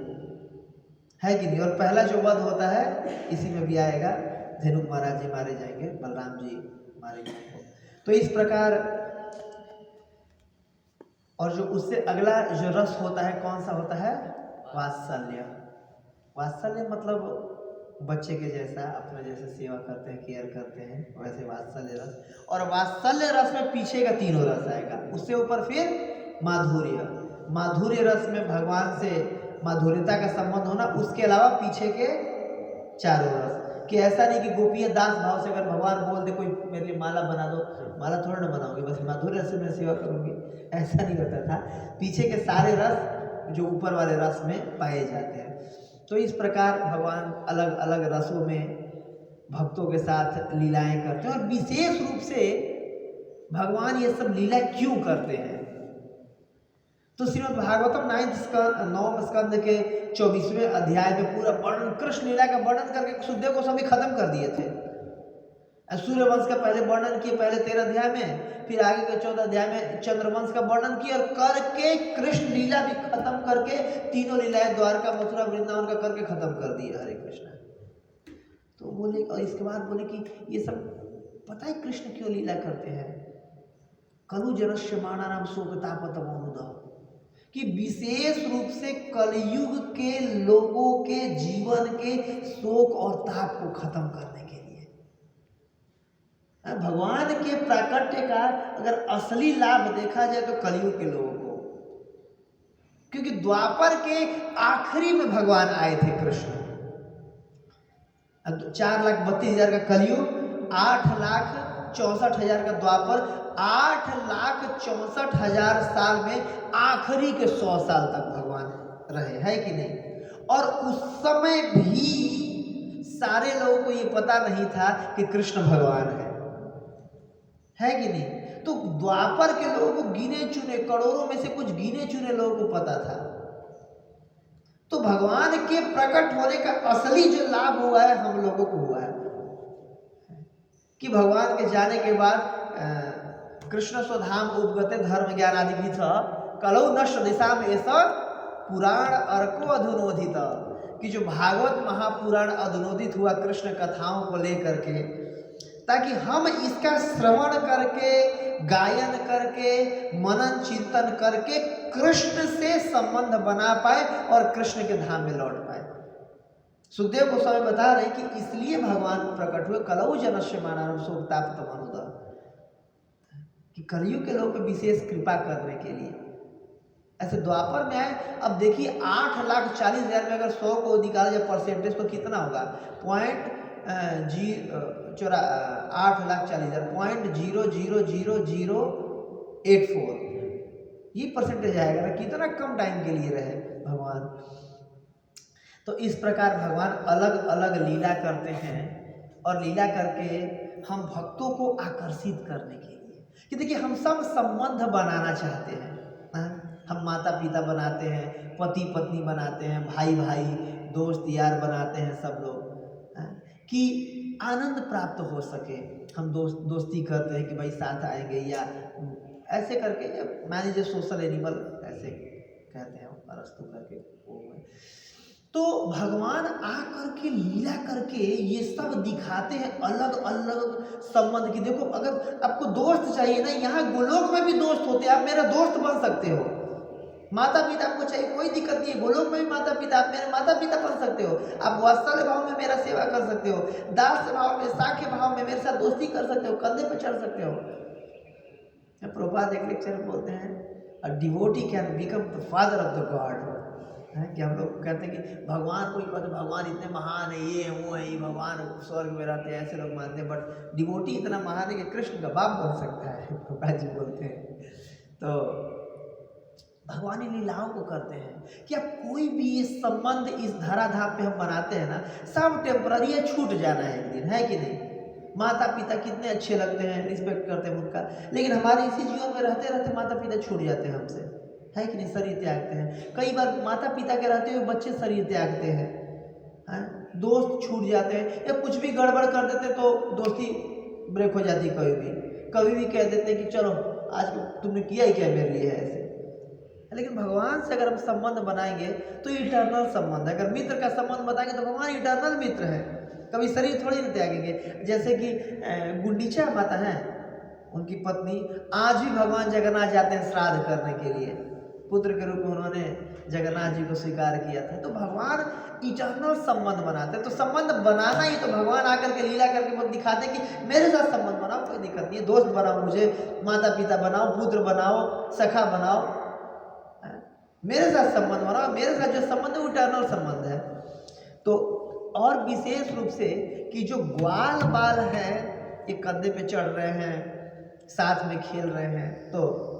है कि नहीं। और पहला जो वध होता है इसी में भी आएगा, धेनुक महाराज जी मारे जाएंगे, बलराम जी मारे जाएंगे। तो इस प्रकार, और जो उससे अगला जो रस होता है कौन सा होता है? वात्सल्य। वात्सल्य मतलब बच्चे के जैसा, अपने जैसे सेवा करते हैं, केयर करते हैं, वैसे वात्सल्य रस। और वात्सल्य रस में पीछे का तीनों रस आएगा, उससे ऊपर फिर माधुर्य। माधुर्य रस में भगवान से माधुर्यता का संबंध होना, उसके अलावा पीछे के चारों रस। कि ऐसा नहीं कि गोपीय दास भाव से अगर भगवान बोल दे कोई मेरे लिए माला बना दो, माला थोड़ा ना बनाओगे, बस माधुर्य रस से मैं सेवा करूँगी, ऐसा नहीं होता था। पीछे के सारे रस जो ऊपर वाले रस में पाए जाते हैं। तो इस प्रकार भगवान अलग अलग रसों में भक्तों के साथ लीलाएं करते हैं। और विशेष रूप से भगवान ये सब लीला क्यों करते हैं? तो श्रीमद् भागवतम 9वें स्कंद के 24वें अध्याय में पूरा वर्णन, कृष्ण लीला का वर्णन करके सुखदेव गोस्वामी खत्म कर दिए थे। सूर्यवंश का पहले वर्णन किए पहले 13 अध्याय में, फिर आगे के 14 अध्याय में चंद्रवंश का वर्णन किया, और करके कृष्ण लीला भी खत्म करके तीनों लीलाएं द्वारका मथुरा वृंदावन का करके खत्म कर दिया। हरे कृष्ण। तो बोले, और इसके बाद बोले कि ये सब पता है कृष्ण क्यों लीला करते हैं? कलु जनस्य मानानाम शोकतापतमोनुद, कि विशेष रूप से कलयुग के लोगों के जीवन के शोक और ताप को खत्म करने के लिए। भगवान के प्राकट्य का अगर असली लाभ देखा जाए तो कलयुग के लोगों को, क्योंकि द्वापर के आखिरी में भगवान आए थे कृष्ण। 4,32,000 का कलयुग, 8,64,000 का द्वापर, 8,64,000 साल में आखिरी के 100 साल तक भगवान रहे, है कि नहीं? और उस समय भी सारे लोगों को ये पता नहीं था कि कृष्ण भगवान है कि नहीं? तो द्वापर के लोगों को गिने चुने, करोड़ों में से कुछ गिने चुने लोगों को पता था। तो भगवान के प्रकट होने का असली जो लाभ हुआ है हम लोगों को हुआ है, कि भगवान के जाने के बाद कृष्ण स्वधाम उपगते धर्म ज्ञान आदि भी था, कलौ नष्ट दिशा में ऐसा पुराण अर्को अधुनोदित, कि जो भागवत महापुराण अधुनोदित हुआ कृष्ण कथाओं को लेकर के, ताकि हम इसका श्रवण करके, गायन करके, मनन चिंतन करके कृष्ण से संबंध बना पाए और कृष्ण के धाम में लौट पाए। सुखदेव गोस्वामी बता रहे कि इसलिए भगवान प्रकट हुए, कलौ जनस्य मानानाम शोकतापतमोनुद, कि कलयुग के लोगों पर विशेष कृपा करने के लिए। ऐसे द्वापर में आए। अब देखिए 8,40,000 में अगर 100 को निकाला जाए परसेंटेज तो कितना होगा? 0.00084 ये परसेंटेज आएगा ना, कितना कम टाइम के लिए रहे भगवान। तो इस प्रकार भगवान अलग अलग लीला करते हैं, और लीला करके हम भक्तों को आकर्षित करने के लिए, कि देखिए हम सब संबंध बनाना चाहते हैं। हम माता पिता बनाते हैं, पति पत्नी बनाते हैं, भाई भाई दोस्त यार बनाते हैं सब लोग, कि आनंद प्राप्त हो सके। हम दोस्ती करते हैं कि भाई साथ आएंगे, या ऐसे करके, मान लीजिए सोशल एनिमल ऐसे कहते हैं अरस्तु करके वो है। तो भगवान आकर के लीला करके ये सब दिखाते हैं, अलग अलग संबंध की। देखो अगर आपको दोस्त चाहिए ना, यहाँ गोलोक में भी दोस्त होते हैं, आप मेरा दोस्त बन सकते हो। माता पिता आपको चाहिए, कोई दिक्कत नहीं है, गोलोक में भी माता पिता, आप मेरे माता पिता बन सकते हो। आप वात्सल्य भाव में मेरा सेवा कर सकते हो, दास भाव में, साख्य भाव में मेरे साथ दोस्ती कर सकते हो, कंधे पर चढ़ सकते हो। प्रभुपाद एक लेक्चर में बोलते हैं, a devotee can become the father of the God, कि हम लोग कहते हैं कि भगवान को कहते भगवान इतने महान है, ये है वो है, ये भगवान स्वर्ग में रहते हैं, ऐसे लोग मानते हैं। बट डिवोटी इतना महान है कि कृष्ण का बाप बन सकता है, प्रभुपाद जी बोलते हैं। तो भगवान इन लीलाओं को करते हैं कि अब कोई भी ये संबंध इस धराधाम पे हम बनाते हैं ना, सब टेम्पररी है, छूट जाना है एक दिन, है कि नहीं? माता पिता कितने अच्छे लगते हैं, रिस्पेक्ट करते हैं उनका, लेकिन हमारे इसी जीवन में रहते रहते माता पिता छूट जाते हैं हमसे, है कि नहीं? शरीर त्यागते हैं। कई बार माता पिता के रहते हुए बच्चे शरीर त्यागते हैं, दोस्त छूट जाते हैं, या कुछ भी गड़बड़ कर देते तो दोस्ती ब्रेक हो जाती है। कभी भी कह देते हैं कि चलो आज तुमने किया ही क्या मेरे लिए, है ऐसे। लेकिन भगवान से अगर हम संबंध बनाएंगे तो इटर्नल संबंध है। अगर मित्र का संबंध बनाएंगे तो भगवान इटर्नल मित्र है। कभी शरीर थोड़ी ना त्यागेंगे। जैसे कि गुंडीचा माता है, उनकी पत्नी आज भी भगवान जगन्नाथ जाते हैं श्राद्ध करने के लिए, पुत्र के रूप में उन्होंने जगन्नाथ जी को स्वीकार किया था। तो भगवान इटर्नल संबंध बनाते हैं। तो संबंध बनाना ही तो भगवान आकर के लीला करके बहुत दिखाते हैं कि मेरे साथ संबंध बनाओ, कोई दिक्कत नहीं है, दोस्त बनाओ, मुझे माता पिता बनाओ, पुत्र बनाओ, सखा बनाओ, मेरे साथ संबंध बनाओ। मेरे साथ जो संबंध है वो इटर्नल संबंध है। तो और विशेष रूप से कि जो ग्वाल बाल है ये कंधे पे चढ़ रहे हैं, साथ में खेल रहे हैं। तो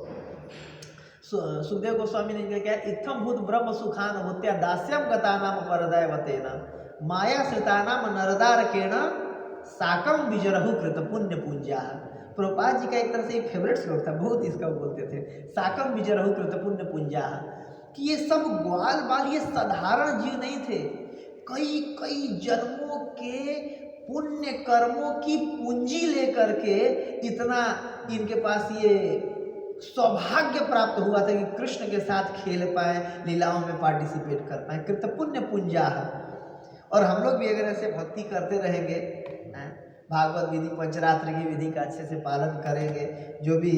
सुखदेव गोस्वामी ने क्या, इत्थम भूत ब्रह्म सुखान भूत्या दास्यम गतानाम परदय वतेना माया श्रितानाम नरदारकेण साकम विजरहु कृत पुण्य पूंजा। प्रभुपाद जी का एक तरह से फेवरेट श्लोक था, बहुत इसका बोलते थे, साकम विजरहु कृत पुण्य पूंजा, कि ये सब ग्वाल बाल ये साधारण जीव नहीं थे, कई कई जन्मों के पुण्य कर्मों की पूंजी लेकर के इतना इनके पास ये सौभाग्य प्राप्त हुआ था कि कृष्ण के साथ खेल पाए, लीलाओं में पार्टिसिपेट कर पाए, कृत पुण्य पुंजा। और हम लोग भी अगर ऐसे भक्ति करते रहेंगे, भागवत विधि पंचरात्र की विधि का अच्छे से पालन करेंगे, जो भी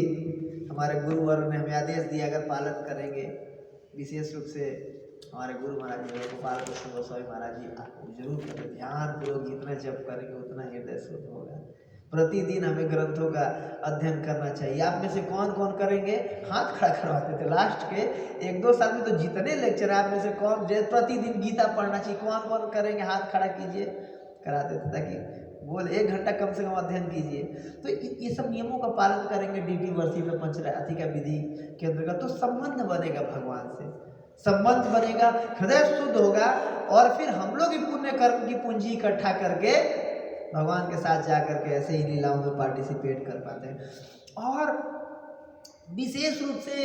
हमारे गुरुवर ने हमें आदेश दिया अगर पालन करेंगे, विशेष रूप से हमारे गुरु महाराज जी गोपाल कृष्ण गोस्वामी महाराज जी जरूर करें, ध्यान पूर्वक जितना जप करेंगे उतना हृदय शुद्ध होगा। प्रतिदिन हमें ग्रंथों का अध्ययन करना चाहिए। आप में से कौन कौन करेंगे? हाथ खड़ा करवाते थे लास्ट के 1-2 साल में, तो जितने लेक्चर आप में से कौन प्रतिदिन गीता पढ़ना चाहिए, कौन कौन करेंगे? हाथ खड़ा कीजिए, कराते थे, ताकि बोल 1 घंटा कम से कम अध्ययन कीजिए। तो ये सब नियमों का पालन करेंगे, डीटी वर्षी में पंचरात्रि का विधि के अंतर्गत, तो संबंध बनेगा भगवान से, संबंध बनेगा, हृदय शुद्ध होगा, और फिर हम लोग भी पुण्य कर्म की पूंजी इकट्ठा करके भगवान के साथ जाकर के ऐसे ही लीलाओं में पार्टिसिपेट कर पाते हैं। और विशेष रूप से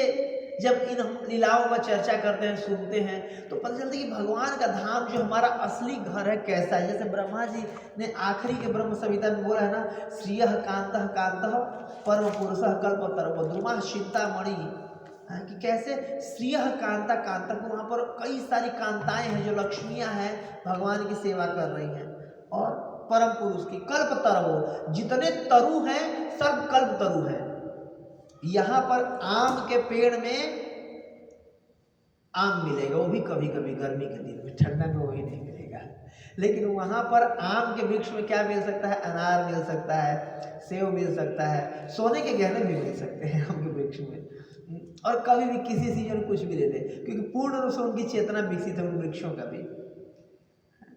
जब इन लीलाओं का चर्चा करते हैं, सुनते हैं, तो पता चलता है कि भगवान का धाम जो हमारा असली घर है कैसा है। जैसे ब्रह्मा जी ने आखिरी के ब्रह्म संहिता में बोला है ना, श्रियः कांतः कांतः परम पुरुषः कल्पतरुः द्रुमः चिंतामणि, कि कैसे श्रियः कांता कांता, को वहाँ पर कई सारी कांताएं हैं जो लक्ष्मियां हैं, भगवान की सेवा कर रही हैं। और परम पुरुष की कल्प तरु, जितने तरु हैं सब कल्प तरु हैं। यहाँ पर आम के पेड़ में आम मिलेगा, वो भी कभी कभी गर्मी के दिन में, ठंडा में वही नहीं मिलेगा। लेकिन वहाँ पर आम के वृक्ष में क्या मिल सकता है? अनार मिल सकता है, सेब मिल सकता है, सोने के गहने भी मिल सकते हैं आम के वृक्ष में। और कभी भी किसी सीजन कुछ भी दे दे, क्योंकि पूर्ण रूप से उनकी चेतना विकसित है उन वृक्षों का भी।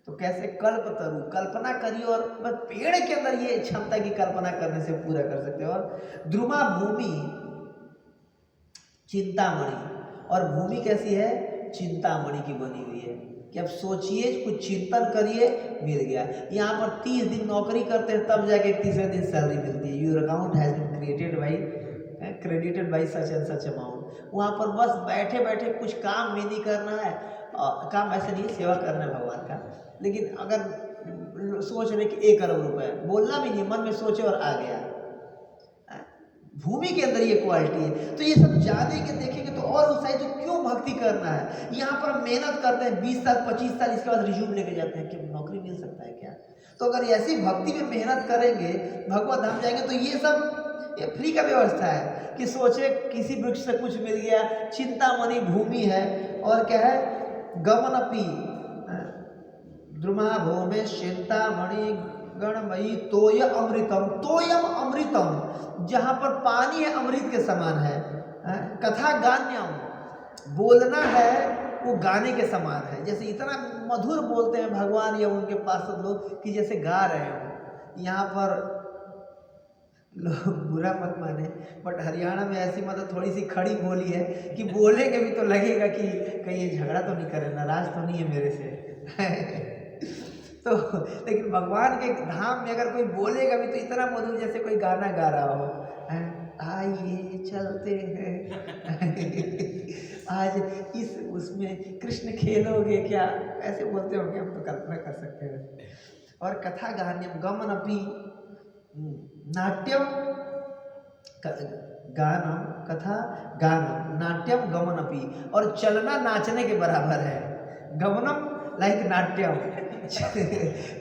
तो कैसे कल्प तरु, कल्पना करिए, और बस पेड़ के अंदर ये क्षमता की कल्पना करने से पूरा कर सकते हैं। और द्रुमा भूमि चिंतामणि, और भूमि कैसी है? चिंतामणि की बनी हुई है, कि अब सोचिए, कुछ चिंतन करिए, मिल गया। यहाँ पर 30 दिन नौकरी करते हैं, तब जाके 30वें दिन सैलरी मिलती है। Your account has been credited by such and such amount. वहाँ पर बस बैठे बैठे कुछ काम भी नहीं करना है, काम ऐसे नहीं, सेवा करना है भगवान का। लेकिन अगर सोच रहे कि 1 करोड़ रुपए, बोलना भी नहीं, मन में सोचे और आ गया। भूमि के अंदर ये क्वालिटी है। तो ये सब जानेंगे, देखेंगे तो और उत्साहित, तो क्यों भक्ति करना है। यहाँ पर हम मेहनत करते हैं 20 साल 25 साल, इसके बाद रिज्यूम लेके जाते हैं कि नौकरी मिल सकता है क्या। तो अगर ऐसी भक्ति में मेहनत करेंगे, भगवत धाम जाएंगे, तो ये सब ये फ्री का व्यवस्था है कि सोचे किसी वृक्ष से कुछ मिल गया। चिंतामणि भूमि है, और क्या है? गमनपि द्रुमा भूमि चिंतामणि गणमयी तोय अमृतम, तोयम अमृतम, जहाँ पर पानी है अमृत के समान है। कथा गान्यम, बोलना है वो गाने के समान है। जैसे इतना मधुर बोलते हैं भगवान या उनके पास लोग कि जैसे गा रहे हो। यहाँ पर लोग बुरा मत माने, बट हरियाणा में ऐसी मतलब थोड़ी सी खड़ी बोली है कि बोलेंगे भी तो लगेगा कि कहीं ये झगड़ा तो नहीं करे, नाराज तो नहीं है मेरे से। तो लेकिन भगवान के धाम में अगर कोई बोलेगा भी तो इतना मधुर, जैसे कोई गाना गा रहा हो, आइए चलते हैं आज इस उसमें कृष्ण खेलोगे क्या, ऐसे बोलते होंगे, हम तो कल्पना कर सकते हैं। और कथा गान्यम गमनपि, नाट्यम गानम, कथा गानम, नाट्यम गमनपि, और चलना नाचने के बराबर है। गमनम लाइक नाट्यम।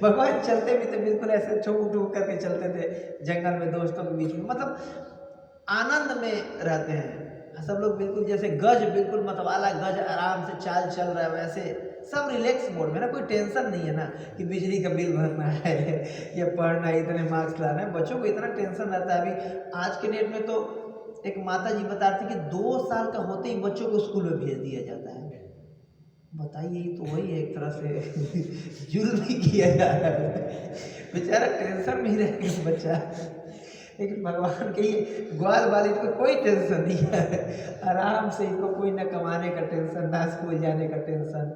भगवान चलते भी थे बिल्कुल ऐसे ठुक ठुक करके चलते थे जंगल में दोस्तों के बीच में, मतलब आनंद में रहते हैं सब लोग, बिल्कुल जैसे गज, बिल्कुल मतवाला गज आराम से चाल चल रहा है वैसे, सब रिलैक्स मोड में ना, कोई टेंशन नहीं है ना कि बिजली का बिल भरना है या पढ़ना है, इतने मार्क्स लाना है। बच्चों को इतना टेंशन रहता है। अभी आज के डेट में तो एक माता जी बता रही थी कि 2 साल का होते ही बच्चों को स्कूल में भेज दिया जाता है। बताइए, तो वही है एक तरह से जुल्म ही किया जा रहा है, बेचारा टेंशन में ही रहेगा बच्चा। लेकिन भगवान के ये ग्वाल वाले को कोई टेंशन नहीं है, आराम से इनको कोई ना कमाने का टेंशन ना स्कूल जाने का टेंशन,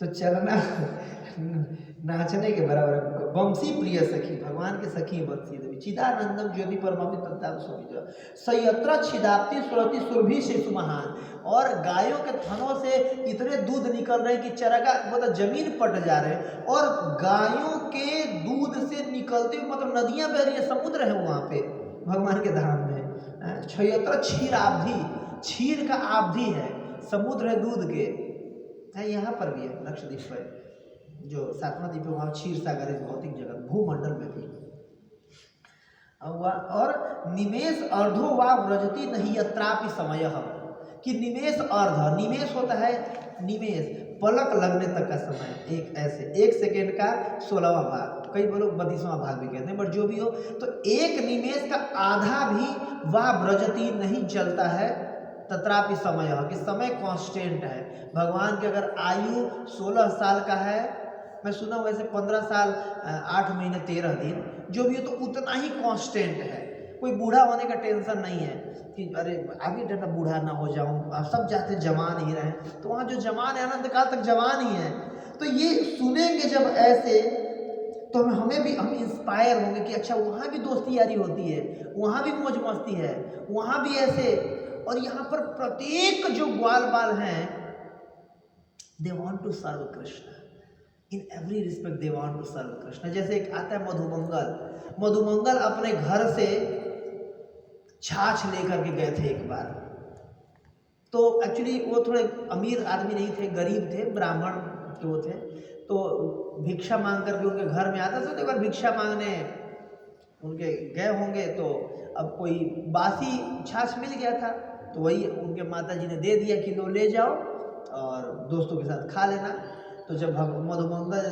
तो चलना नाचने के बराबर। वंशी प्रिय सखी, भगवान के सखी वंशी देवी, चिदानंदम ज्योति परमापि तत्ताप सोमित सयत्र छिदाप्ति सुरति सुरभि शिशु महान। और गायों के थनों से इतने दूध निकल रहे हैं कि चरगा मतलब जमीन पट जा रहे हैं, और गायों के दूध से निकलते हुए मतलब नदियां बह रही है, समुद्र है वहाँ पे भगवान के धाम में। क्षयत्र क्षीर आब्धि, क्षीर का आब्धि है, समुद्र है दूध के, है यहाँ पर भी है लक्षद्वीप पर, जो 7वां द्वीप है वहाँ क्षीर सागर है, भौतिक जगत भूमंडल में भी। और निमेष अर्धो वा व्रजति नहीं यत्रापि समय, कि निमेष अर्ध, निमेष होता है निमेष पलक लगने तक का समय, एक ऐसे 1 सेकेंड का 16वां भाग, कई लोग 32वां भाग भी कहते हैं, बट जो भी हो, तो एक निमेष का आधा भी वा व्रजति नहीं चलता है, तत्रापि समय, कि समय कांस्टेंट है। भगवान की अगर आयु 16 साल का है, मैं सुना हूँ वैसे 15 साल 8 महीने 13 दिन, जो भी हो तो उतना ही कांस्टेंट है। कोई बूढ़ा होने का टेंशन नहीं है कि अरे अभी डर बूढ़ा ना हो जाऊँ, आप सब चाहते जवान ही रहें, तो वहाँ जो जवान है अनंत काल तक जवान ही है। तो ये सुनेंगे जब ऐसे, तो हमें भी हम इंस्पायर होंगे कि अच्छा वहाँ भी दोस्ती यारी होती है, वहाँ भी मौज मस्ती है, वहाँ भी ऐसे। और यहाँ पर प्रत्येक जो ग्वाल बाल हैं, they want to serve Krishna in every respect, they want to serve Krishna. जैसे एक आता है मधुमंगल, मधुमंगल अपने घर से छाछ लेकर के गए थे एक बार, तो एक्चुअली वो थोड़े अमीर आदमी नहीं थे, गरीब थे, ब्राह्मण के वो थे, तो भिक्षा मांग करके उनके घर में आता था। तो एक बार भिक्षा मांगने उनके गए होंगे, तो अब कोई बासी छाछ मिल गया था, तो वही उनके माता जी ने दे दिया कि लो ले जाओ और दोस्तों के साथ खा लेना। तो जब मधुमंगल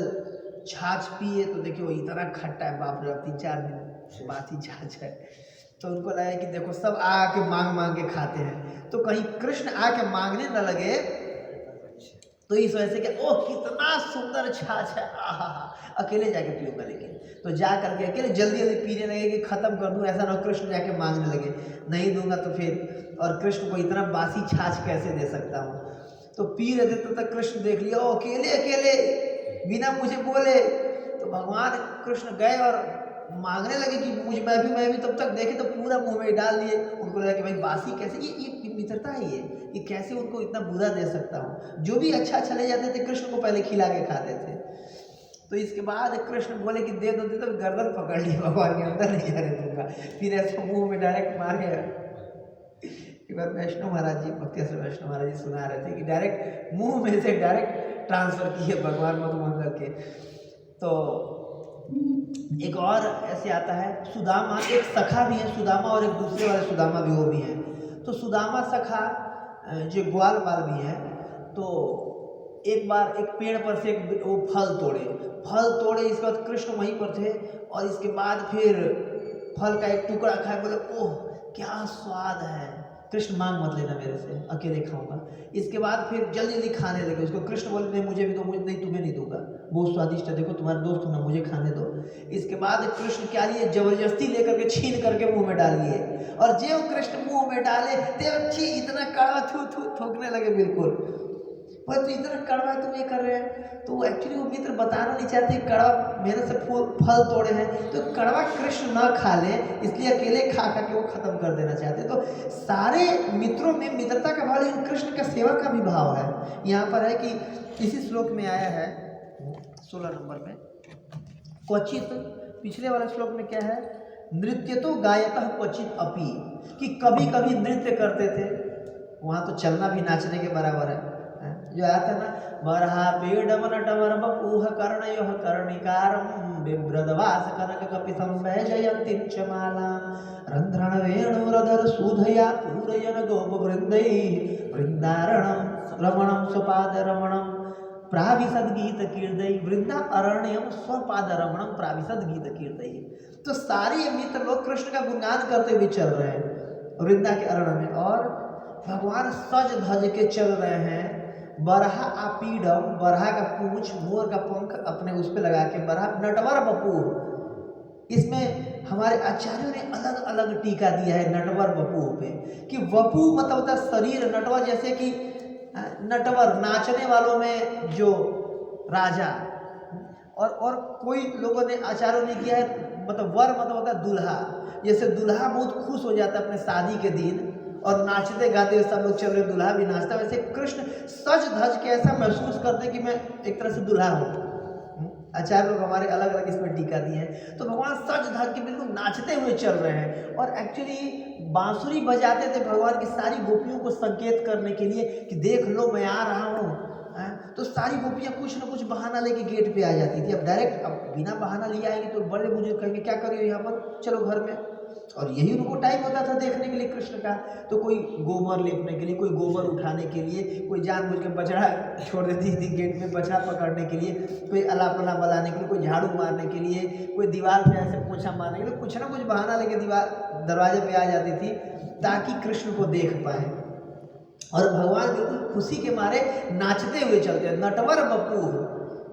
छाछ पिए तो देखिए वो इतना खट्टा है, बाप रे, 3-4 दिन बासी छाछ है। तो उनको लगा कि देखो सब आके मांग मांग के खाते हैं, तो कहीं कृष्ण आके मांगने न लगे, तो इस वजह से कि ओह कितना सुंदर छाछ है, आहा, अकेले जाके पियूंगा। लेकिन तो जा करके अकेले जल्दी जल्दी पीने लगे कि खत्म कर दूं, ऐसा ना हो कृष्ण जाके मांगने लगे, नहीं दूंगा तो फिर, और कृष्ण को इतना बासी छाछ कैसे दे सकता हूँ। तो पी रहे थे तब तक कृष्ण देख लिया, ओ अकेले अकेले बिना मुझे बोले। तो भगवान कृष्ण गए और मांगने लगे कि मैं भी तब तक देखे, तो पूरा मुंह में डाल दिए। उनको लगा कि भाई बासी कैसे, ये मित्रता है, ये कैसे उनको इतना बुरा दे सकता हूँ। जो भी अच्छा ले जाते थे कृष्ण को पहले खिला के खाते थे। तो इसके बाद कृष्ण बोले कि दे दो, तो गर्दन पकड़ ली भगवान के, अंदर नहीं जाने दूंगा। फिर ऐसा मुंह में डायरेक्ट मारे। एक बार वैष्णव महाराज जी, भक्ति वैष्णव महाराज जी सुना रहे थे कि डायरेक्ट मुंह में से डायरेक्ट ट्रांसफर किए भगवान मधुमंगल के। तो एक और ऐसे आता है सुदामा, एक सखा भी है सुदामा, और एक दूसरे वाले सुदामा भी वो भी हैं। तो सुदामा सखा जो ग्वाल बाल भी है, तो एक बार एक पेड़ पर से एक वो फल तोड़े, इसके बाद कृष्ण वहीं पर थे, और इसके बाद फिर फल का एक टुकड़ा खाए, बोले ओह क्या स्वाद है, कृष्ण मांग मत लेना मेरे से, अकेले खाऊंगा। इसके बाद फिर जल्दी जल्दी खाने लगे उसको। कृष्ण बोले नहीं मुझे भी दो, मुझे नहीं, तुम्हें नहीं दूंगा, बहुत स्वादिष्ट है, देखो तुम्हारे दोस्त हो ना, मुझे खाने दो। इसके बाद कृष्ण क्या लिए, जबरदस्ती लेकर के छीन करके मुंह में डाल लिए, और जो कृष्ण मुंह में डाले ते इतना कड़वा थूकने लगे बिल्कुल। पर तो इतना कड़वा तुम ये कर रहे हैं, तो एक्चुअली वो मित्र बताना नहीं चाहते कड़वा मेरे से फल तोड़े हैं, तो कड़वा कृष्ण ना खा ले, इसलिए अकेले खा के वो खत्म कर देना चाहते। तो सारे मित्रों में मित्रता का भाव, लेकिन कृष्ण का सेवा का भी भाव है। यहाँ पर है कि इसी श्लोक में आया है 16 नंबर में, क्वचित, पिछले वाले श्लोक में क्या है, नृत्य तो गायतः क्वचित अपि, कि कभी कभी नृत्य करते थे, वहाँ तो चलना भी नाचने के बराबर है। जो आता है ना, बरहा पीडम नटवर बपूह कर्णयोः कर्णिकारं बिभ्रदवास कनक कपितं वैजयन्तीं च मालां रन्ध्रण वेणुरधर सुधया पूरयन गोपवृन्दैः वृन्दारणं रमणं स्वपादरमणं प्राविशद गीत कीर्तई वृंदा अरण्यम स्वपाद रमणम प्राविशद गीत कीर्तई। तो सारे मित्र लोग कृष्ण का गुणगान करते हुए चल रहे हैं वृंदा के अरण्य में, और भगवान सज धज के चल रहे हैं। बरहा आपीडम, बरहा का पूंछ, मोर का पंख अपने उस पे लगा के, बरहा नटवर बपू। इसमें हमारे आचार्यों ने अलग अलग टीका दिया है नटवर बपू पे, कि वपू मतलब होता है शरीर, नटवर जैसे कि नटवर नाचने वालों में जो राजा, और कोई लोगों ने आचार्यों ने किया है मतलब वर मतलब होता है दूल्हा, जैसे दूल्हा बहुत खुश हो जाता है अपने शादी के दिन और नाचते गाते सब लोग चल रहे, दूल्हा भी नाचता, वैसे कृष्ण सज धज के ऐसा महसूस करते कि मैं एक तरह से दूल्हा हूँ। आचार्य लोग हमारे अलग अलग इसमें टीका दिए हैं। तो भगवान सज धज के बिल्कुल नाचते हुए चल रहे हैं, और एक्चुअली बांसुरी बजाते थे भगवान की सारी गोपियों को संकेत करने के लिए कि देख लो मैं आ रहा हूँ। तो सारी गोपियाँ कुछ ना कुछ बहाना लेके गेट पे आ जाती थी। अब डायरेक्ट अब बिना बहाना लिए आएंगे तो बड़े बुजुर्ग कहेंगे क्या कर रही हो यहाँ पर, चलो घर में। और यही उनको टाइम होता था देखने के लिए कृष्ण का। तो कोई गोबर लेपने के लिए, कोई गोबर उठाने के लिए, कोई जानबूझ के बछड़ा छोड़ देती थी गेट में बछड़ा पकड़ने के लिए, कोई अलापना बजाने के लिए, कोई झाड़ू मारने के लिए, कोई दीवार पे ऐसे पोछा मारने के लिए, कुछ ना कुछ बहाना लेके दीवार दरवाजे पे आ जाती थी ताकि कृष्ण को देख पाए। और भगवान बिल्कुल खुशी के मारे नाचते हुए चलते हैं। नटवर बपू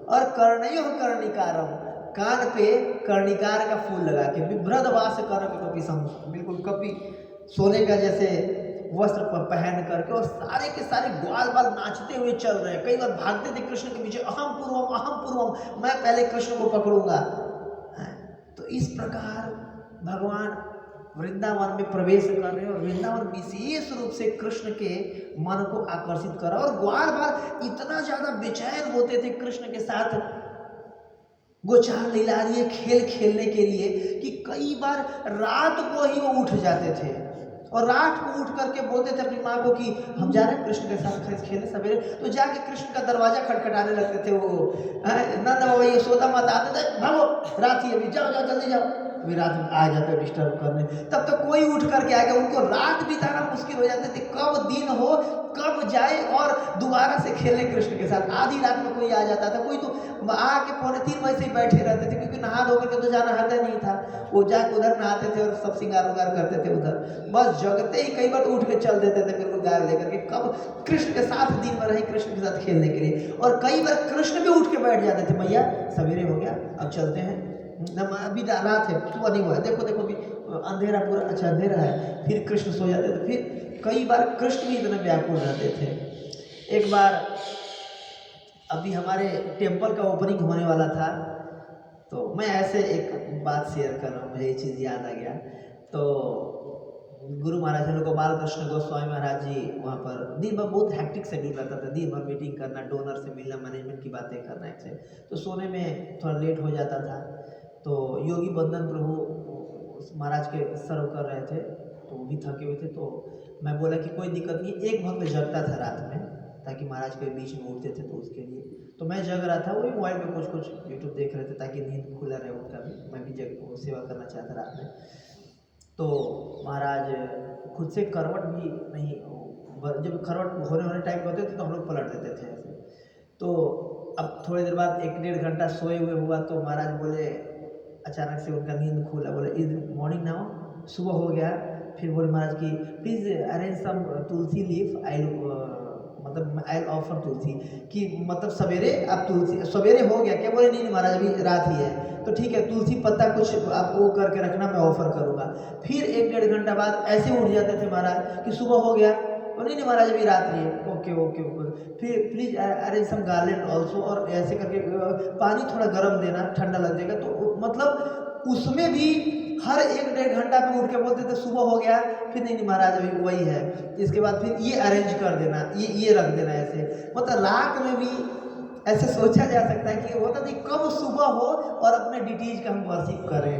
और कर्णयो कर्णिकारम, कान पे कर्णिकार का फूल लगा के, विभ्रदवास कनक कपि सम, बिल्कुल कपि सोने का जैसे वस्त्र पहन करके, और सारे के सारे ग्वाल बाल नाचते हुए चल रहे हैं। कई बार भागते थे कृष्ण के पीछे, अहम पूर्वम, मैं पहले कृष्ण को पकड़ूंगा। तो इस प्रकार भगवान वृंदावन में प्रवेश कर रहे हैं, और वृंदावन विशेष रूप से कृष्ण के मन को आकर्षित करा। और ग्वाल बाल इतना ज्यादा बेचैन होते थे कृष्ण के साथ गोचार लीलारिये खेल खेलने के लिए कि कई बार रात को ही वो उठ जाते थे, और रात को उठ करके बोलते थे अपनी माँ को कि हम जा रहे हैं कृष्ण के साथ खेलने सवेरे। तो जाके कृष्ण का दरवाजा खटखटाने लगते थे। वो नंद बाबा यशोदा माता आते थे, भागो रात ही अभी, जाओ जल्दी जाओ। वे रात में आ जाते डिस्टर्ब करने, तब तक कोई उठ करके आ गया। उनको रात बिताना मुश्किल हो जाते थे, कब दिन हो कब जाए और दोबारा से खेले कृष्ण के साथ। आधी रात में कोई आ जाता था, कोई तो आके 2:45 बजे से बैठे रहते थे, क्योंकि नहा धो करके तो जाना हृदय नहीं था। वो जाके उधर नहाते थे और सब श्रृंगार उगार करते थे उधर, बस जगते ही कई बार उठ के चल देते थे बिल्कुल गाय लेकर के, कब कृष्ण के साथ दिन भर ही कृष्ण के साथ खेलने के लिए। और कई बार कृष्ण भी उठ के बैठ जाते थे, भैया सवेरे हो गया अब चलते हैं, अभी रात है सुबह नहीं हुआ है, देखो देखो अभी अंधेरा पूरा, अच्छा अंधेरा है। फिर कृष्ण सो जाते थे। फिर कई बार कृष्ण भी इतने व्याकुल रहते थे। एक बार अभी हमारे टेम्पल का ओपनिंग होने वाला था, तो मैं ऐसे एक बात शेयर कर रहा हूँ, मुझे ये चीज़ याद आ गया। तो गुरु महाराज जी गोपाल कृष्ण गोस्वामी महाराज जी वहाँ पर दिन भर बहुत हैक्टिक शेड्यूल रहता था, दिन भर मीटिंग करना, डोनर से मिलना, मैनेजमेंट की बातें करना ऐसे, तो सोने में थोड़ा लेट हो जाता था। तो योगी बंदन प्रभु महाराज के सर्व कर रहे थे, तो वो भी थके हुए थे। तो मैं बोला कि कोई दिक्कत नहीं, एक भक्त जगता था रात में ताकि महाराज के बीच में उठते थे, तो उसके लिए तो मैं जग रहा था। वही मोबाइल में कुछ यूट्यूब देख रहे थे ताकि नींद खुला रहे उनका भी, मैं भी जग सेवा करना चाहता रात में। तो महाराज खुद से करवट भी नहीं, जब करवट होने टाइम होते थे तो हम लोग पलट देते थे ऐसे। तो अब थोड़ी देर बाद 1-1.5 घंटा सोए हुए हुआ, तो महाराज बोले, अचानक से उनका नींद खुला, बोले इज मॉर्निंग नाउ, सुबह हो गया। फिर बोले महाराज की please arrange some tulsi leaf, I offer tulsi, कि मतलब सवेरे आप तुलसी, सवेरे हो गया क्या? बोले नहीं महाराज अभी रात ही है, तो ठीक है तुलसी पत्ता कुछ आप वो करके रखना, मैं ऑफर करूँगा। फिर 1-1.5 घंटा बाद ऐसे उठ जाते थे महाराज कि सुबह हो गया, नहीं महाराज अभी रात नहीं है, ओके ओके ओके। फिर please arrange some garland also, और ऐसे करके पानी थोड़ा गर्म देना, ठंडा लग जाएगा। तो मतलब उसमें भी हर 1-1.5 घंटा पे उठ के बोलते थे सुबह हो गया, फिर नहीं महाराज अभी वही है, इसके बाद फिर ये अरेंज कर देना, ये रख देना ऐसे। मतलब रात में भी ऐसे सोचा जा सकता है कि होता था कब सुबह हो और अपने डिटीज का हम वर्शिप करें,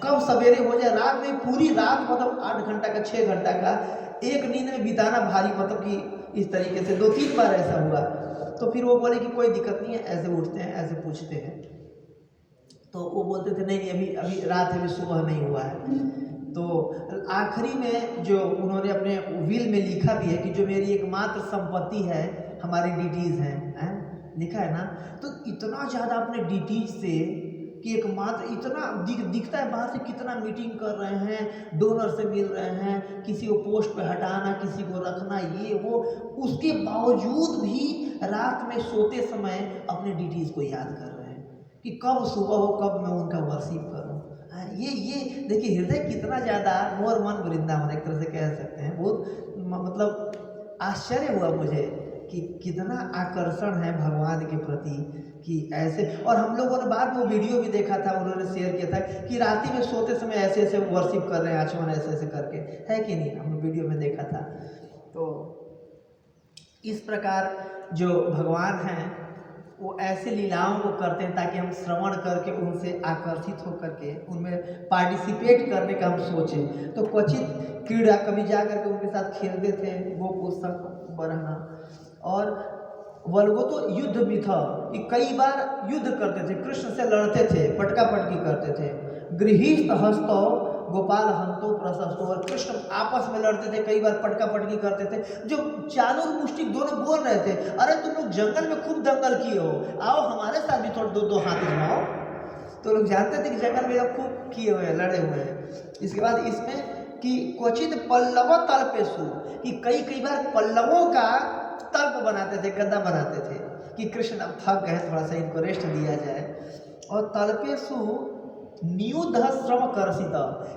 कब सवेरे हो जाए। रात में पूरी रात मतलब 8 घंटा का 6 घंटा का एक नींद में बिताना भारी, मतलब कि इस तरीके से 2-3 बार ऐसा हुआ। तो फिर वो बोले कि कोई दिक्कत नहीं है, ऐसे उठते हैं, ऐसे पूछते हैं। तो वो बोलते थे नहीं नहीं अभी रात है, अभी सुबह नहीं हुआ है। तो आखिरी में जो उन्होंने अपने विल में लिखा भी है कि जो मेरी एकमात्र संपत्ति है हमारी डीटीज हैं, लिखा है ना। तो इतना ज़्यादा अपने डीटीज से कि एकमात्र इतना दिखता है बाहर से कितना मीटिंग कर रहे हैं, डोनर से मिल रहे हैं, किसी को पोस्ट पे हटाना, किसी को रखना, ये वो, उसके बावजूद भी रात में सोते समय अपने डीटीज को याद कर रहे हैं कि कब सुबह हो, कब मैं उनका वर्शिप करूं। ये देखिए हृदय कितना ज़्यादा मोर मन वृंदावन एक तरह से कह सकते हैं। बहुत मतलब आश्चर्य हुआ मुझे कि कितना आकर्षण है भगवान के प्रति कि ऐसे। और हम लोगों ने बाद में वो वीडियो भी देखा था, उन्होंने शेयर किया था कि रात्रि में सोते समय ऐसे ऐसे वर्शिप कर रहे हैं, आचमन ऐसे ऐसे करके, है कि नहीं, हम वीडियो में देखा था। तो इस प्रकार जो भगवान हैं वो ऐसे लीलाओं को करते हैं ताकि हम श्रवण करके उनसे आकर्षित होकर के उनमें पार्टिसिपेट करने का हम सोचें। तो क्वचित क्रीड़ा कभी जा करके उनके साथ खेलते थे, वो पुस्तक बढ़ना। और वल्गो तो युद्ध भी था कि कई बार युद्ध करते थे, कृष्ण से लड़ते थे, पटका पटकी करते थे। गृहीस्थ हस्तो गोपाल हंतो प्रशस्तो, और कृष्ण आपस में लड़ते थे, कई बार पटका पटकी करते थे। जो चाणूर मुष्टिक दोनों बोल रहे थे, अरे तुम लोग जंगल में खूब दंगल किए हो, आओ हमारे साथ भी थोड़ा दो हाथ जमाओ। तो लोग जानते थे कि जंगल में लोग खूब किए हुए हैं, लड़े हुए हैं। इसके बाद इसमें कि क्वचित पल्लव तल्पेशु, कि कई बार पल्लवों का तल्प बनाते थे, गद्दा बनाते थे कि कृष्ण अब थक गए, थोड़ा सा इनको रेस्ट दिया जाए। और तल्पेशु नियुद्ध श्रम कर्षित,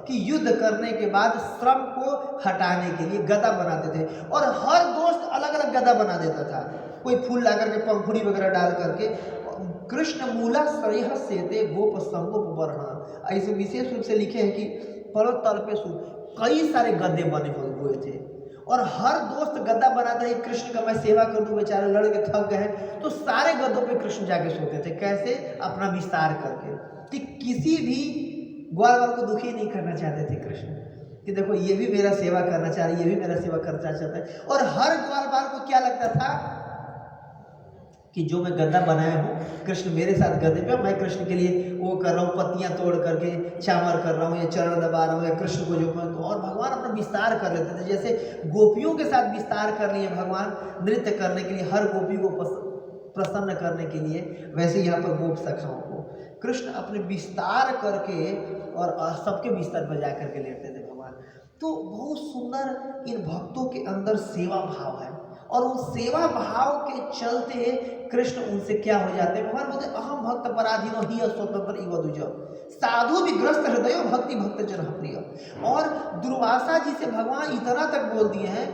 कि युद्ध करने के बाद श्रम को हटाने के लिए गदा बनाते थे। और हर दोस्त अलग अलग गदा बना देता था, कोई फूल ला करके, पंखुड़ी वगैरह डाल करके। कृष्ण मूला श्रेय सेते गोप संगोप वर्णा, ऐसे विशेष रूप से लिखे हैं कि पर्वत तल पे कई सारे गद्दे बने हुए थे और हर दोस्त गद्दा बनाता है, कृष्ण का मैं सेवा कर दूं, बेचारे लड़ के थक गए तो सारे गद्दों पे कृष्ण जाके सोते थे। कैसे? अपना विस्तार करके, कि किसी भी ग्वाल वाल को दुखी नहीं करना चाहते थे कृष्ण, कि देखो ये भी मेरा सेवा करना चाह रही है, ये भी मेरा सेवा करना चाहता है। और हर ग्वाल वाल को क्या लगता था कि जो मैं गद्दा बनाया हूँ, कृष्ण मेरे साथ गद्दे पे, मैं कृष्ण के लिए वो कर रहा हूँ, पत्तियाँ तोड़ करके चामर कर रहा हूँ, या चरण दबा रहा हूँ, या कृष्ण को जो तो। और भगवान अपना विस्तार कर लेते थे, जैसे गोपियों के साथ विस्तार कर लिए भगवान नृत्य करने के लिए, हर गोपी को प्रसन्न करने के लिए, वैसे यहाँ पर गोप सखाओं को कृष्ण अपने विस्तार करके और सबके बिस्तर पर जा करके लेटते थे भगवान। तो बहुत सुंदर इन भक्तों के अंदर सेवा भाव है, और उस सेवा भाव के चलते कृष्ण उनसे क्या हो जाते हैं। भगवान बोलते अहम भक्त पराधीनो ही स्वतंत्र इव द्विज, साधु विग्रस्त हृदय भक्ति भक्त जन प्रिय। और दुर्वासा जी से भगवान इतना तक बोल दिए हैं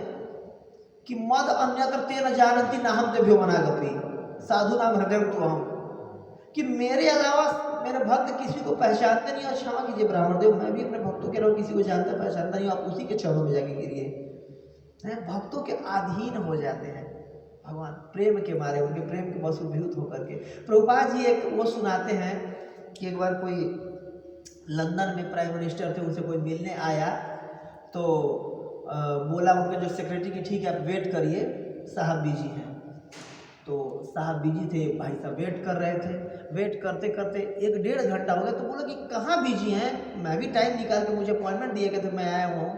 कि मद अन्यत्र ते न जानती ना हम तेभ्यो मनागपि साधु नाम हृदय तो हम, कि मेरे अलावा मेरे भक्त किसी को पहचानते नहीं। और क्षमा कीजिए ब्राह्मण देव, मैं भी अपने भक्तों के अलावा किसी को जानता पहचानता नहीं, आप उसी के चरणों में जाके गिरिए। भक्तों के अधीन हो जाते हैं भगवान, प्रेम के मारे, उनके प्रेम के वशीभूत होकर के। प्रभुपाद जी एक वो सुनाते हैं कि एक बार कोई लंदन में प्राइम मिनिस्टर थे, उनसे कोई मिलने आया तो बोला उनके जो सेक्रेटरी की ठीक है आप वेट करिए, साहब बिजी हैं। तो साहब बिजी थे, भाई साहब वेट कर रहे थे, वेट करते करते 1-1.5 घंटा हो गया। तो बोला कि कहाँ बिजी हैं, मैं भी टाइम निकाल के, मुझे अपॉइंटमेंट दिए गए थे, मैं आया हूँ।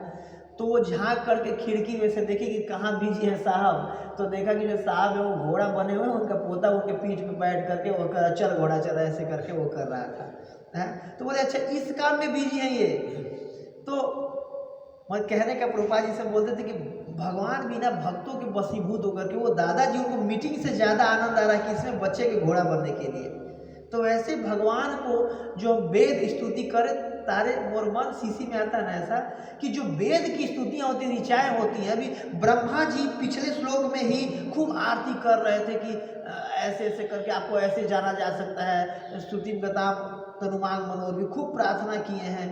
तो वो झाँक करके खिड़की में से देखे कि कहाँ बिजी है साहब। तो देखा कि जो साहब है वो घोड़ा बने हुए हैं, उनका पोता उनके पीठ पे बैठ करके वो कर चल घोड़ा चला, ऐसे करके वो कर रहा था। तो बोले अच्छा इस काम में बिजी है ये। तो मैं कहने का प्रभुपाद जी से बोलते थे कि भगवान बिना भक्तों के वशीभूत होकर के, वो दादाजी उनको मीटिंग से ज़्यादा आनंद आ रहा है कि इसमें बच्चे के घोड़ा बनने के लिए। तो वैसे भगवान को जो वेद स्तुति करे तारे मोर मन शीशी में आता है ना, ऐसा कि जो वेद की स्तुतियाँ होती हैं, ऋचाएँ होती हैं। अभी ब्रह्मा जी पिछले श्लोक में ही खूब आरती कर रहे थे कि ऐसे ऐसे करके आपको ऐसे जाना जा सकता है, स्तुति गताम तनुमांग मनोर भी खूब प्रार्थना किए हैं।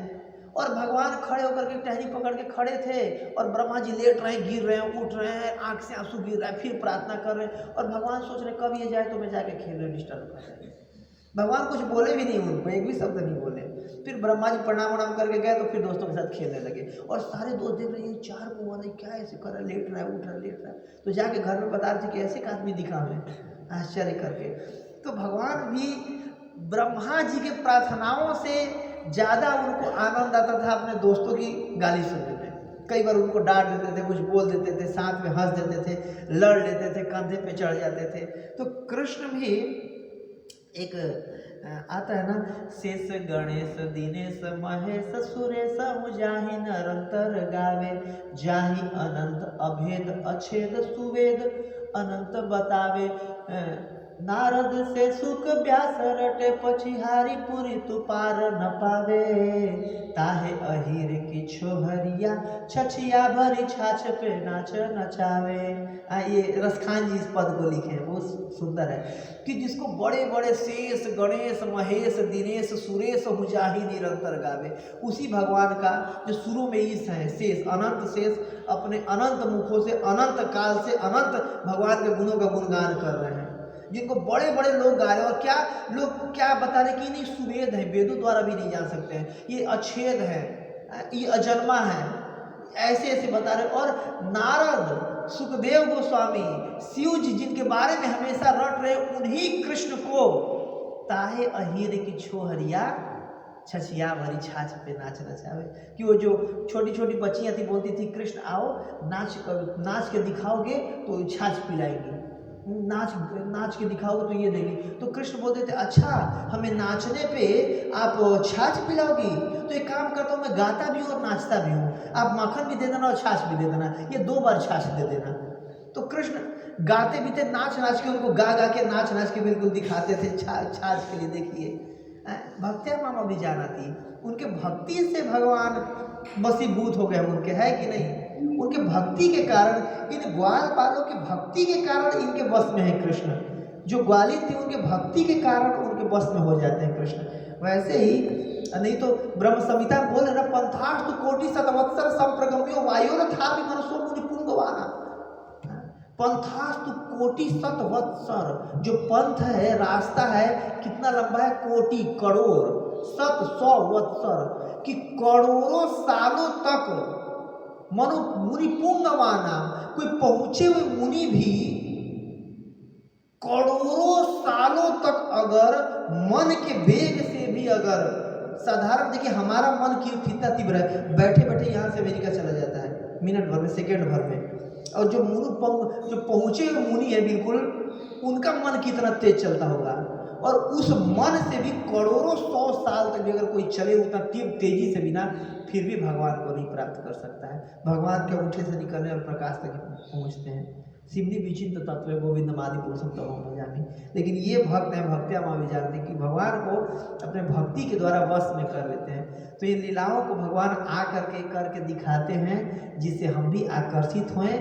और भगवान खड़े होकर के टहनी पकड़ के खड़े थे, और ब्रह्मा जी लेट रहे हैं, गिर रहे हैं, उठ रहे हैं, आँख से आंसू गिर रहा है, फिर प्रार्थना कर रहे हैं। और भगवान सोच रहे कब ये जाए तो मैं जाके खेल रहे, डिस्टर्ब कर रहे हैं। भगवान कुछ बोले भी नहीं उनको, एक भी शब्द नहीं बोले। फिर ब्रह्मा जी प्रणाम वणाम करके गए तो फिर दोस्तों के साथ खेलने लगे और सारे दोस्त देख रहे हैं ये चार मुँह वाला क्या ऐसे कर रहा है, लेट रहा है, उठ रहा है, लेट रहा है। तो जाके घर में बता रहे थे कि ऐसे का आदमी दिखा हमें, आश्चर्य करके। तो भगवान भी ब्रह्मा जी के प्रार्थनाओं से ज़्यादा उनको आनंद आता था अपने दोस्तों की गाली सुनने में। कई बार उनको डांट देते थे, कुछ बोल देते थे, साथ में हंस देते थे, लड़ लेते थे, कंधे पे चढ़ जाते थे। तो कृष्ण भी एक आता है ना, शेष गणेश दिनेश महेश सुरेश जाहि निरंतर गावे, जाहि अनंत अभेद अछेद सुवेद अनंत बतावे। नारद से सुख व्यास रटे पछिहारी पुरी तु पार न पावे, ताहे अहिर की छोहरिया छछिया भरी छाछ पे नाच नचावे। ये रसखान जी इस पद को लिखे हैं, बहुत सुंदर है कि जिसको बड़े बड़े शेष गणेश महेश दिनेश सुरेश हुजाही निरंतर गावे, उसी भगवान का जो शुरू में ईश है, शेष अनंत शेष अपने अनंत मुखों से अनंत काल से अनंत भगवान के गुणों का गुणगान कर रहे हैं, जिनको बड़े बड़े लोग गा रहे हैं। और क्या लोग क्या बता रहे कि नहीं सुवेद है, वेदों द्वारा भी नहीं जान सकते हैं, ये अछेद है, ये अजन्मा है, ऐसे ऐसे बता रहे। और नारद सुखदेव गोस्वामी शिव जी जिनके बारे में हमेशा रट रहे, उन्हीं कृष्ण को ताहे अहिर की छोहरिया छछिया भरी छाछ पे नाच नचावे, कि वो जो छोटी छोटी बच्चियां थी बोलती थी कृष्ण आओ नाच के दिखाओगे तो छाछ पिलाएंगी, नाच के दिखाओगे तो ये देंगे। तो कृष्ण बोलते थे अच्छा हमें नाचने पे आप छाछ पिलाओगी, तो एक काम करता हूँ मैं गाता भी हूँ और नाचता भी हूँ, आप माखन भी दे देना और छाछ भी दे देना, ये 2 बार छाछ दे देना। तो कृष्ण गाते भी थे, नाच नाच के उनको गा गा के नाच नाच के बिल्कुल दिखाते थे छाछ के लिए। देखिए भक्त्या मामा भी जाना थी, उनके भक्ति से भगवान बसीभूत हो गए उनके, है कि नहीं? उनके भक्ति के कारण, इन ग्वाल बालों की भक्ति के कारण इनके बस में है कृष्ण। जो ग्वालिन थी उनके भक्ति के कारण उनके बस में हो जाते हैं कृष्ण। वैसे ही नहीं तो ब्रह्म संहिता में बोले ना, पंथास्तु कोटि शतवत्सर संप्रगम्यो वायोरथा विमनसो मुनि पुंगवाना। पंथास्तु कोटि शतवत्सर, जो पंथ है, रास्ता है, कितना लंबा है? कोटि करोड़, 100 वत्सर, कि करोड़ों सालों तक मनु मुनि पुंगवाना, कोई पहुंचे हुए मुनि भी करोड़ों सालों तक अगर मन के वेग से भी, अगर साधारण देखिए हमारा मन कितना तीव्र है, बैठे बैठे यहाँ से अमेरिका चला जाता है मिनट भर में, सेकेंड भर में। और जो जो पहुंचे हुए मुनि है बिल्कुल, उनका मन कितना तेज चलता होगा, और उस मन से भी करोड़ों 100 साल तक भी अगर कोई चले उतना तीव्र तेजी से बिना, फिर भी भगवान को नहीं प्राप्त कर सकता है। भगवान के अंगूठे से निकलने और प्रकाश तक पहुँचते हैं। सिद्धि विचिंत तत्व गोविंद आदि पुरुषम तब हम जाने। लेकिन ये भक्त हैं, भक्त्या माँ भी जानते हैं कि भगवान को अपने भक्ति के द्वारा वश में कर लेते हैं। तो ये लीलाओं को भगवान आ करके दिखाते हैं, जिससे हम भी आकर्षित होएं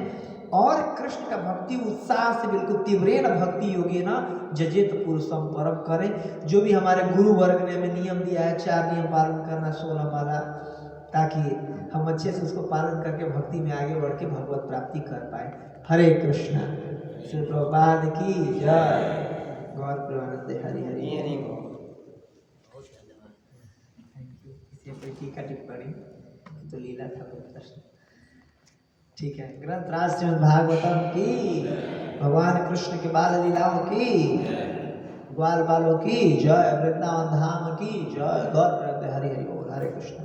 और कृष्ण का भक्ति उत्साह से बिल्कुल तीव्रेण भक्ति योगी ना जजेत पुरुषम परम करें। जो भी हमारे गुरु वर्ग ने हमें नियम दिया है, 4 नियम पालन करना, 16 माला, ताकि हम अच्छे से उसको पालन करके भक्ति में आगे बढ़ के भगवत प्राप्ति कर पाए। हरे कृष्ण। श्री प्रभुपाद की जय। गौर प्रेमानंद हरि हरि हरि। कोई टीका टिप्पणी तो लीला था कोई प्रश्न? ठीक है। ग्रंथ राज श्रीमद् भागवतम की, भगवान कृष्ण के बाल लीलाओं की, ग्वाल बालों की जय, वृंदावन धाम की जय। गौर प्रेमानंद हरि हरि बोल। हरे कृष्ण।